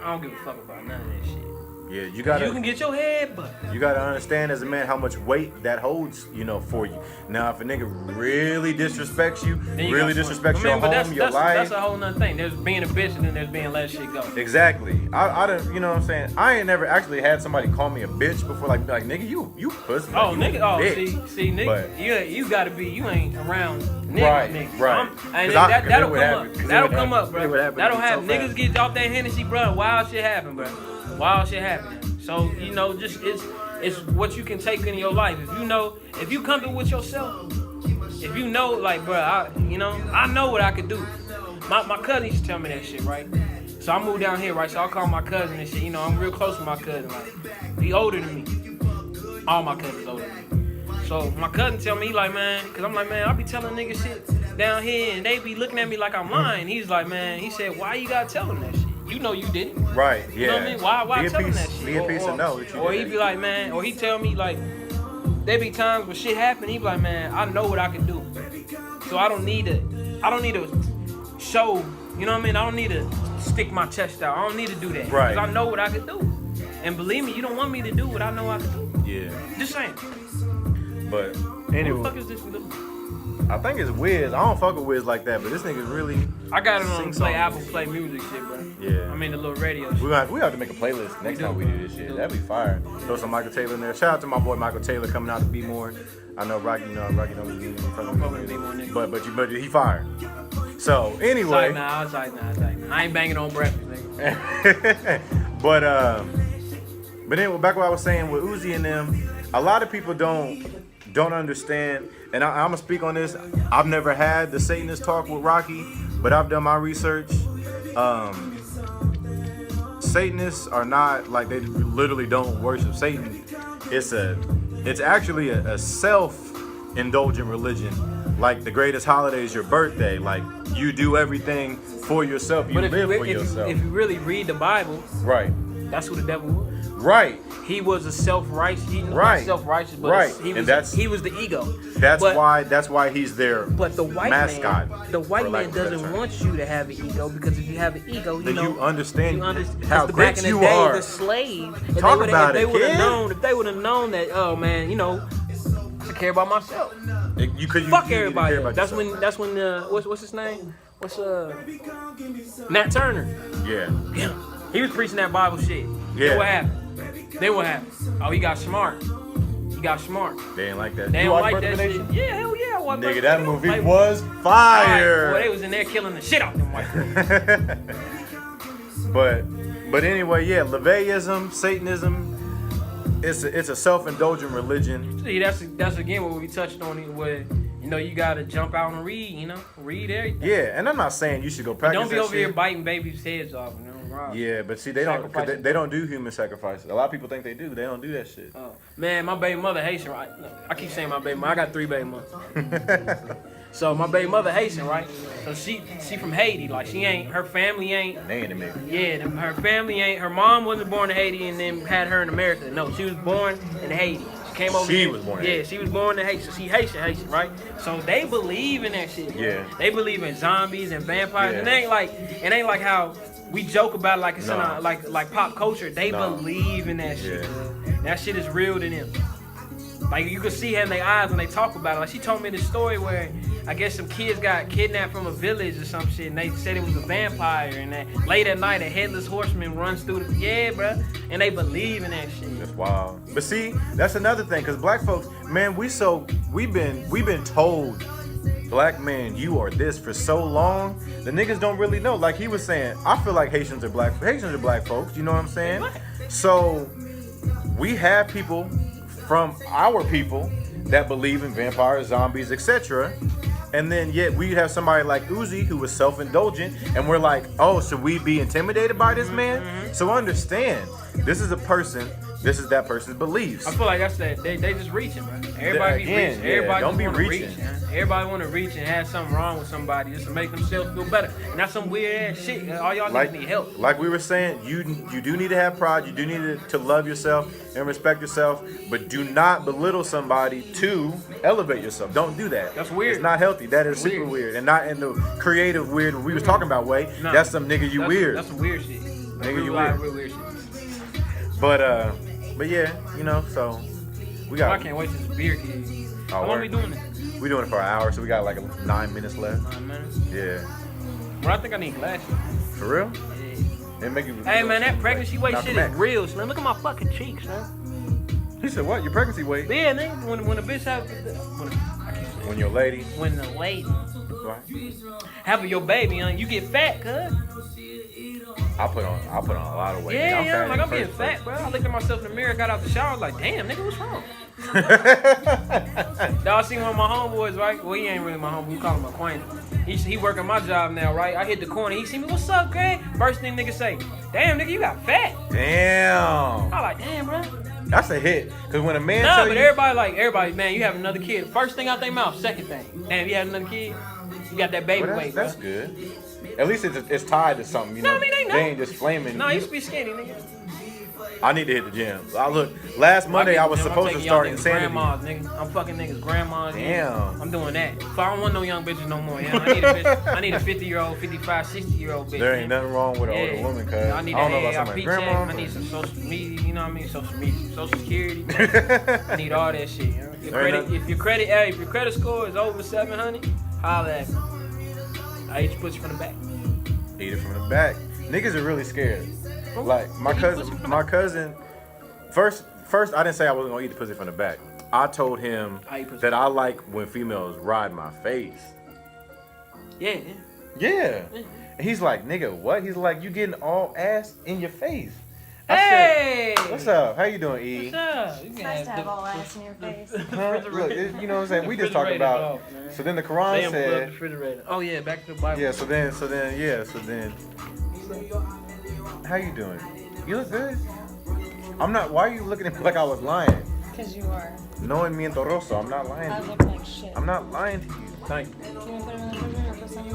I don't give a fuck about none of that shit. Yeah, you can get your head, but you gotta understand as a man how much weight that holds, you know, for you. Now, if a nigga really disrespects you, really disrespects your home, your life, that's a whole nother thing. There's being a bitch and then there's being let shit go. Exactly. I don't, you know what I'm saying? I ain't never actually had somebody call me a bitch before, like nigga, you pussy. Oh, like, nigga, see, nigga, but, you gotta be, you ain't around niggas. Right. And that'll come up. That'll come up, bro. That'll happen. Niggas get off that Hennessy, bro. Wild shit happen, bro. Wild shit happen. So, you know, just it's what you can take in your life. If you comfortable with yourself, if you know, like, bro, I know what I could do. My cousin used to tell me that shit, right? So I moved down here, right? So I call my cousin and shit. You know, I'm real close to my cousin. Like, he older than me. All my cousins older than me. So my cousin tell me, like, man, because I'm like, man, I be telling niggas shit down here, and they be looking at me like I'm lying. He's like, man, he said, why you gotta tell them that shit? You know you didn't. Right, yeah. You know what I mean? Why tell him that shit? Be a piece of know that you Or did he that. be like, man, or he tell me, like, there be times when shit happen, he be like, man, I know what I can do. So I don't need to show, you know what I mean? I don't need to stick my chest out. I don't need to do that. Right. Because I know what I can do. And believe me, you don't want me to do what I know I can do. Yeah. Just saying. But Who the anyway, fuck is this little? I think it's Wiz. I don't fuck with Wiz like that, but this nigga's really. I got it on Sing play songs. Apple Play Music shit, bro. Yeah. I mean the little radio shit. We have to make a playlist next time we do this shit. That'd be fire. Throw some Michael Taylor in there. Shout out to my boy Michael Taylor coming out to Be More. I know Rocky don't be but he fired. So anyway. I was like, nah. I ain't banging on breakfast, nigga. but then back what I was saying with Uzi and them, a lot of people don't understand, and I'm gonna speak on this. I've never had the Satanist talk with Rocky, but I've done my research. Satanists are not like, they literally don't worship Satan. It's actually a self-indulgent religion. Like the greatest holiday is your birthday. Like you do everything for yourself. You live for yourself. If you really read the Bible, Right. that's who the devil was. Right. He was a self-righteous. Right. Not self-righteous, but Right. he was the ego. That's why he's their But the white mascot. man doesn't want you to have an ego, because if you have an ego, Then you understand how because great back in the you day, are. the slave. If Talk they about it, would kid. if they would have known that, oh man, I care about myself. Fuck Everybody. That's when what's his name? Nat Turner. Yeah. Yeah. He was preaching that Bible shit. Yeah. Then what happened? Oh, he got smart. They ain't like that. They You don't watch like Birth that of a shit. Nation? Yeah, hell yeah. I watched Nigga, Birth that of a movie Nation. was fire. Boy, they was in there killing the shit out them white folks. But anyway, yeah, LaVeyism, Satanism, it's a self-indulgent religion. See, that's again what we touched on, where you gotta jump out and read, read everything. Yeah, and I'm not saying you should go practice Don't be that over shit. here biting babies' heads off. bro. Yeah, but see, they don't. 'Cause Sacrificing. they don't do human sacrifice. A lot of people think they do. They don't do that shit. Oh, man, my baby mother Haitian, right? I keep saying my baby mother. I got 3 baby mothers. So my baby mother Haitian, right? So she from Haiti. Like her family ain't. They ain't American. Yeah, her family ain't. Her mom wasn't born in Haiti and then had her in America. No, she was born in Haiti. She came over. She here. was born in Yeah, she was born in Haiti. So she Haitian, right? So they believe in that shit. Bro. Yeah. They believe in zombies and vampires. Yeah. And it ain't like how we joke about it like it's in No. our, like pop culture. They No. believe in that shit. Yeah. Bro. That shit is real to them. Like you can see it in their eyes when they talk about it. Like she told me this story where I guess some kids got kidnapped from a village or some shit, and they said it was a vampire. And that late at night, a headless horseman runs through the bruh, and they believe in that shit. That's wild. But see, that's another thing, cause black folks, man, we've been told, black man, you are this for so long. The niggas don't really know. Like he was saying, I feel like Haitians are black folks. You know what I'm saying? So we have people from our people that believe in vampires, zombies, etc. And then yet we have somebody like Uzi who was self-indulgent, and we're like, oh, should we be intimidated by this man? So understand, this is a person, this is that person's beliefs. I feel like that's that. They just reaching, bro. Everybody be Again, reaching. yeah, Everybody don't just be wanna reaching. reach, man. Everybody want to reach and have something wrong with somebody just to make themselves feel better. And that's some weird ass shit. All y'all niggas need help. Like we were saying, you do need to have pride. You do need to love yourself and respect yourself, but do not belittle somebody to elevate yourself. Don't do that. That's weird. It's not healthy. That is That's super weird, and not in the creative weird we was talking about way. No. That's some nigga you weird. That's some weird shit. Nigga, you Real weird. weird shit. But yeah, you know, so we got. I can't wait till this beer kid. How long word. we doing this? We doing it for an hour, so we got like 9 minutes left. 9 minutes. Yeah, Bro, I think I need glasses. for real. Yeah. It make you. Hey man, that pregnancy weight Malcolm shit is X. real, Slim. Look at my fucking cheeks, man. He said, "What? Your pregnancy weight? Yeah, nigga. When a bitch have When your lady? when the lady Right? having your baby, you get fat, cuz. I put on a lot of weight. Yeah, yeah, fat like in I'm the getting first fat, bro. I looked at myself in the mirror, got out the shower, like, damn, nigga, what's wrong? place. Y'all seen one of my homeboys, right? Well, he ain't really my homeboy, we call him acquaintance. He working my job now, right? I hit the corner, he see me, what's up, Greg? First thing nigga say, damn, nigga, you got fat. Damn, I like, damn, bro. that's a hit. Cause when a man Nah, tell but you, everybody, man, you have another kid. First thing out their mouth, second thing. Damn, you had another kid? You got that baby well, weight, bro. that's good. At least it's tied to something, you know. No, I mean, they know. ain't just flaming. No, I used to be skinny, nigga. I need to hit the gym. Look, last Monday I was supposed to start Insanity. Grandmas, nigga. I'm fucking niggas, grandmas. Damn. Nigga. I'm doing that. So I don't want no young bitches no more. Yeah, I need a bitch. I need a 50-year-old, 55, 60-year-old bitch. There man. ain't nothing wrong with an older woman, cuz I need don't know an about AARP somebody's check. grandma. I need some social media. You know what I mean? Social media, social security. I need all that shit. You know? If your credit score is over 700, holla at me. I hit your pussy from the back. Eat it from the back. Niggas are really scared. Like my cousin. First I didn't say I wasn't gonna eat the pussy from the back. I told him I eat pussy. that I like when females ride my face. Yeah. Yeah. And he's like, nigga, what? He's like, you getting all ass in your face. I Hey. said, what's up? How you doing, E? What's up? You It's can nice to have have the- all ass in your face. Huh? Look, you know what I'm saying? We just talked refrigerator about. off, man. So then the Quran Damn, said. refrigerator. Oh yeah, back to the Bible. Yeah. So then. How you doing? You look good. I'm not. Why are you looking at me like I was lying? Because you are. Knowing me and Toroso, I'm not lying I to you. look like shit. I'm not lying to you. Thank you. Can you put him in the refrigerator for some?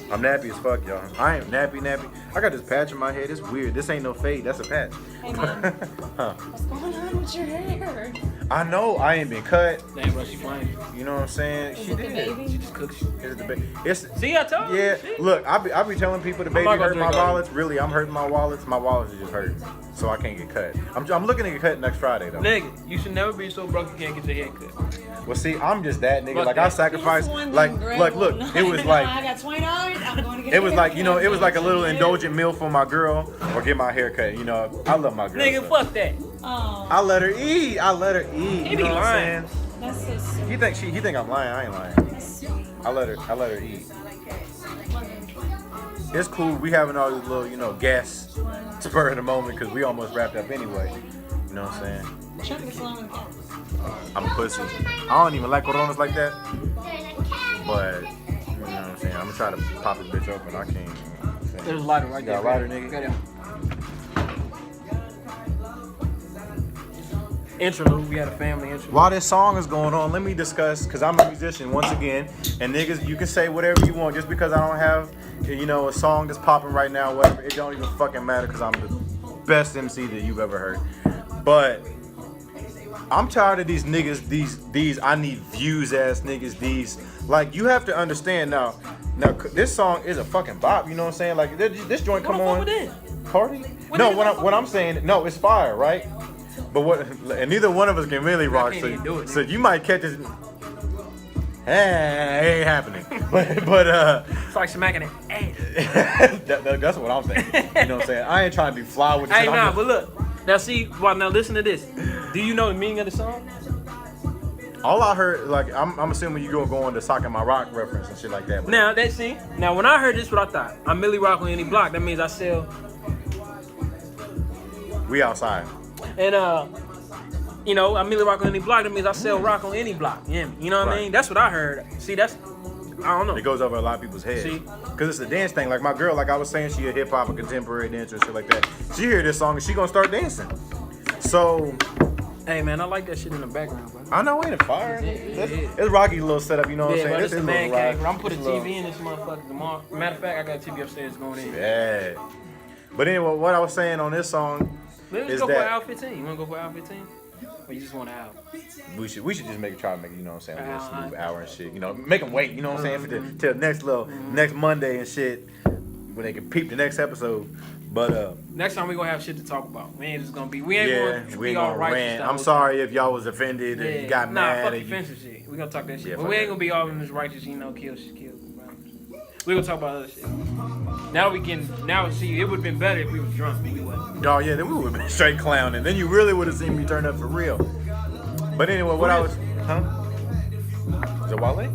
I'm nappy as fuck, y'all. I am nappy. I got this patch in my head. It's weird. This ain't no fade. That's a patch. Hey man, Huh. what's going on with your hair? I know I ain't been cut. Damn, bro, she fine. You know what I'm saying? Is She it the did. baby? She just cooks you. It's the It's See, I told you. yeah. Shit. Look, I be telling people the baby not gonna hurt my drink all wallets. Really, I'm hurting my wallets. My wallets are just hurting, so I can't get cut. I'm looking to get cut next Friday though. Nigga, you should never be so broke you can't get your hair cut. Well, see, I'm just that nigga. Fuck Like that. I sacrificed. He's the one Like that grabbed look. one. It was I like got $20. I'm going to get. it was a like you know. haircut. It was like a little indulgent meal for my girl, or get my hair cut. You know, I love my girl. Nigga, so. fuck that. Oh, I let her eat. He You be know what lying. I'm saying? that's so sweet. He think I'm lying. I ain't lying. That's sweet. I let her eat. It's cool. We having all these little, you know, gas spur of the moment because we almost wrapped up anyway. You know what I'm saying? Chuck the salon with that. I'm a pussy. I don't even like coronas like that. But you know what I'm saying? I'm gonna try to pop this bitch open. I can't. You know what I'm thing? There's a lighter right there. Got a lighter, nigga? Got it. Interlude. We had a family interlude. While this song is going on, let me discuss, because I'm a musician once again, and niggas, you can say whatever you want just because I don't have, a song that's popping right now, whatever. It don't even fucking matter because I'm the best MC that you've ever heard. But I'm tired of these niggas, these I need views ass niggas, these, like, you have to understand now, this song is a fucking bop, you know what I'm saying? Like, this joint come on. Party? No, what I'm saying, no, it's fire, right? But and neither one of us can really rock, so you might catch this. Hey, it ain't happening. But it's like smacking it. Hey. That's what I'm saying. You know what I'm saying? I ain't trying to be fly with this. Hey, nah, but look. Now see, now listen to this. Do you know the meaning of the song? All I heard, like, I'm assuming you gonna go on the Sock My Rock reference and shit like that. Now now when I heard this, what I thought, I'm Millie Rock on any block. That means I sell. We outside. And I'm Millie Rock on any block. That means I sell rock on any block. You know what I mean? That's what I heard. See, I don't know. It goes over a lot of people's heads. See? Because it's a dance thing. Like my girl, like I was saying, she a hip hop and contemporary dancer and shit like that. She hear this song and she gonna start dancing. So, hey man, I like that shit in the background, bro. I know, ain't it fire? It's Rocky's little setup, you know what I'm saying? But This it's is the man cave. I'm put a little- TV in this motherfucker tomorrow. Matter of fact, I got a TV upstairs going in. Yeah. But anyway, what I was saying on this song Let's is go for that Al 15. You wanna go for Al 15? Or you just want an album? we should just try to make, you know what I'm saying, a little Uh-huh. smooth hour and shit. Make them wait, you know what I'm saying, till next Monday and shit, when they can peep the next episode. But Next time we gonna have shit to talk about. We ain't just gonna be. We we ain't ain't all gonna righteous. rant. the I'm whole sorry if y'all was offended time. and you got Nah, mad. fuck and you- offensive shit. We gonna talk that shit. Yeah, But fuck we ain't that. gonna be all in this righteous, kill. We gonna talk about other shit. Now see, it would've been better if we was drunk. We wasn't. Oh yeah, then we would have been straight clowning. Then you really would have seen me turn up for real. But anyway, Is it Wale?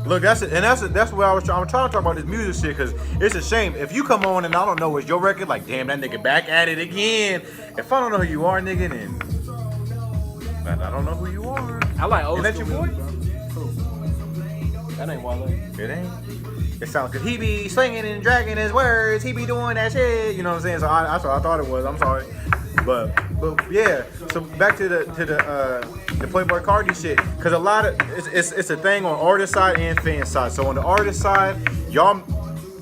Look, that's it, and that's where I'm trying to talk about this music shit, because it's a shame if you come on and I don't know it's your record, like damn, that nigga back at it again. If I don't know who you are, nigga, then I don't know who you are. I like old Ain't that school your boy? music, bro. Who? That ain't Wale. It ain't. It sounds good. He be swinging and dragging his words. He be doing that shit. You know what I'm saying? So that's what I thought it was. I'm sorry, but yeah. So back to the Playboy Cardi shit, because a lot of it's a thing on artist side and fan side. So on the artist side, y'all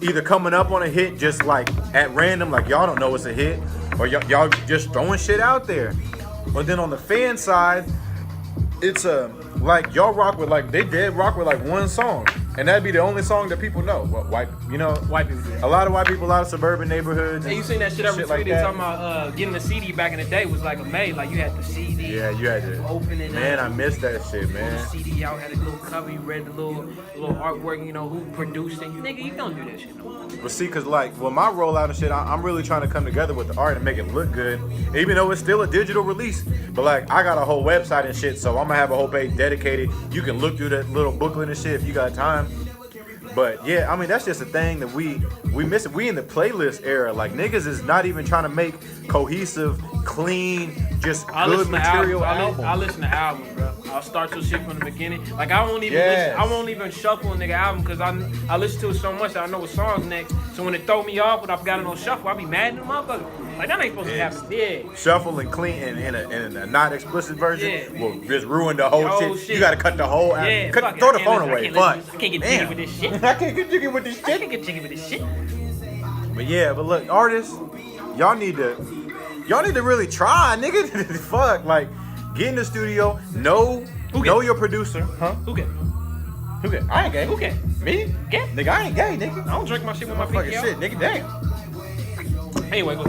either coming up on a hit just like at random, like y'all don't know it's a hit, or y'all just throwing shit out there. But then on the fan side, it's like y'all rock with they dead rock with like one song, and that'd be the only song that people know. White people do. A lot of white people, a lot of suburban neighborhoods. Hey, you seen that shit I retweeted like that. talking about getting the CD back in the day was like amazing. Like you had the CD. Yeah, you had to open it. Man, I missed that shit, The man. CD out had a little cover. You read the little artwork. Who produced it. Nigga, you don't do that shit no more. But see, cause like with my rollout and shit, I'm really trying to come together with the art and make it look good, even though it's still a digital release. But like, I got a whole website and shit, so I'm gonna have a whole page dedicated. You can look through that little booklet and shit if you got time. But yeah, I mean that's just a thing that we miss it. We in the playlist era. Like niggas is not even trying to make cohesive, clean, just good material albums. I listen to albums, bro. I'll start your shit from the beginning. Like I won't even Yes. I won't even shuffle a nigga album because I listen to it so much that I know what song's next. So when it throw me off when I've got it on shuffle, I be mad at the motherfucker. Like that ain't supposed to happen. Yeah. Shuffle and clean and in a not explicit version Yeah. will just ruin the whole shit. You gotta cut the whole album. Yeah, fuck it. Throw I the can't phone listen- away. I Fuck. can't get jiggy with this shit. I can't get jiggy with this I shit. can't get jiggy with this shit. But yeah, but look, artists, y'all need to really try, nigga. Fuck, like get in the studio, know your producer, huh? Who can? Who gay? I ain't gay. Who can? Me? Gay? Nigga, I ain't gay, nigga. I don't drink my shit with my Fucking pinky out. shit, nigga, dang. Anyway, go.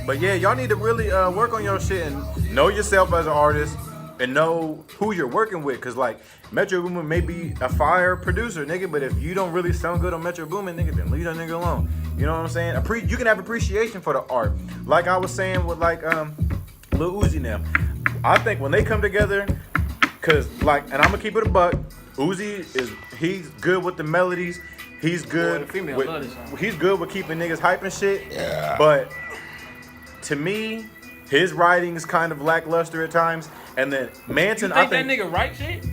But yeah, y'all need to really work on your shit and know yourself as an artist and know who you're working with. Cause like Metro Boomin may be a fire producer, nigga, but if you don't really sound good on Metro Boomin, nigga, then leave that nigga alone. You know what I'm saying? You can have appreciation for the art. Like I was saying with like Lil Uzi now. I think when they come together, cause like, and I'm gonna keep it a buck, he's good with the melodies. He's good. Boy, the female love this song. He's good with keeping niggas hype and shit. Yeah. But to me, his writing is kind of lackluster at times. And then Manson, You think that nigga write shit?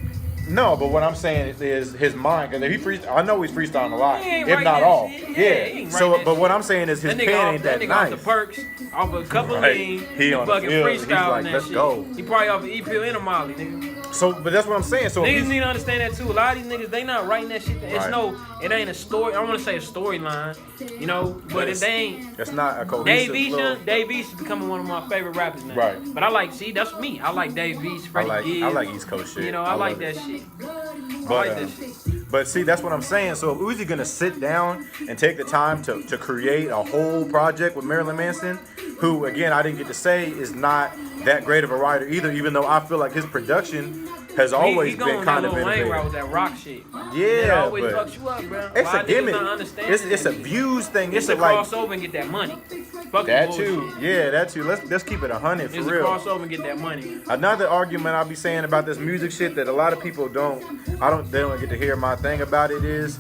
No, but what I'm saying is his mind, because if he I know he's freestyling a lot, He ain't if writing not that all. shit. Yeah. Yeah, he ain't So, writing but that what shit. I'm saying is his That pen nigga ain't off, that that nigga nice. off the perks, off a couple Right. lean, He on the fucking field, he's freestyling like, that let's shit. go. He probably off an E-pill and a Molly, nigga. So, but that's what I'm saying. So, if Niggas he's- need to understand that too. A lot of these niggas, they not writing that shit. It's Right. it ain't a story. I don't want to say a storyline, you know, but it's- they ain't. it's not a cohesive little- Dave East is becoming one of my favorite rappers now. Right. But I like, see, that's me. I like Dave East, Freddie Gibbs. I like East Coast shit. You know, I like love that it. shit. I But, like that shit. But see, that's what I'm saying. So if Uzi gonna sit down and take the time to create a whole project with Marilyn Manson, who again I didn't get to say is not that great of a writer either, even though I feel like his production has always he going been kind that of Lil Wayne route innovative. with that rock shit. Yeah, It always but fucks you up, bro. it's Why a niggas gimmick. not understand It's that a shit? views thing. It's a like crossover and get that money. Fuck that the too. bullshit. Yeah, that too. Let's keep it 100 for It's a real. crossover and get that money. Another argument I'll be saying about this music shit that a lot of people they don't get to hear my thing about it is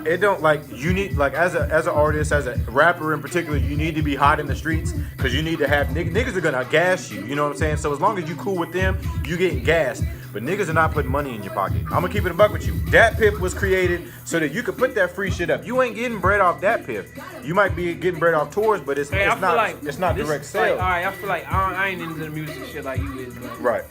it don't like you need like as an artist, as a rapper in particular, you need to be hot in the streets because you need to have niggas are gonna gas you. You know what I'm saying? So as long as you cool with them, you getting gassed. But niggas are not putting money in your pocket. I'm gonna keep it a buck with you. Dat Piff was created so that you could put that free shit up. You ain't getting bread off Dat Piff. You might be getting bread off tours, but it's Hey, I feel not like it's not this- direct like, sales. all right, I feel like I ain't into the music shit like you is, but Right.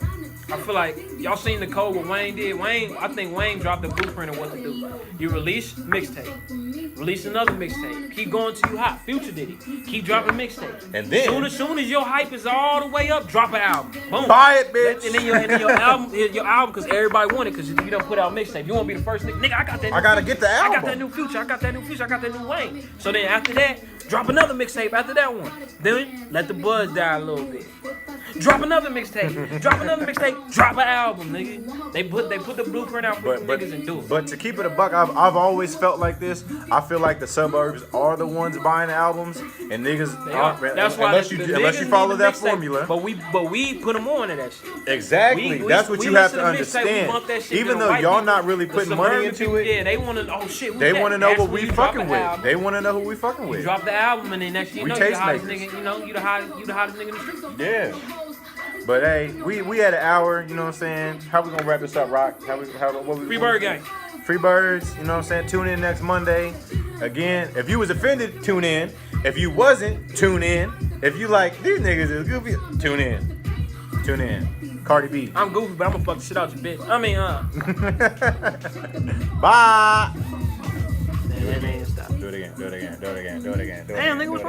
I feel like y'all seen the code what Wayne did. I think Wayne dropped the blueprint of what to do. You release mixtape, release another mixtape, keep going till you hot. Future did it. Keep dropping mixtapes. And then- soon as your hype is all the way up, drop an album. Boom. Buy it, bitch. And then your album, because everybody want it, because you don't put out mixtape. You won't be the first nigga. I got that. I gotta get the I got album. that new Future. I got that new Future. I got that new Wayne. So then after that, drop another mixtape after that one. Then let the buzz die a little bit. Drop another mixtape. Drop another mixtape. Drop an album, nigga. They put the blueprint out for But niggas and do it. but to keep it a buck, I've always felt like this. I feel like the suburbs are the ones buying the albums, and niggas They are. aren't. That's why unless the you niggas follow need the that mixtape. formula. But we put them on to that shit. Exactly. That's what we you have listen to mixtape, we bump that understand. shit Even to the though white y'all people, not really the putting money suburban into people, it, yeah, they want to. Oh shit, who's they that? want to know That's what when we you drop fucking an with. album. They want to know who we fucking You with. drop the album and then next thing you We know, you the taste hottest makers. nigga. You know, you the hottest nigga in the street. Yeah. But hey, we had an hour. You know what I'm saying? How we gonna wrap this up, Rock? What we Free Bird Gang. Free Birds, you know what I'm saying? Tune in next Monday. Again, if you was offended, tune in. If you wasn't, tune in. If you like, these niggas is goofy, tune in. Tune in. Cardi B. I'm goofy, but I'm gonna fuck the shit out your bitch. I mean, Bye. That ain't stop. Do it again, do it again, do it again, do it again. Damn, nigga, what's wrong?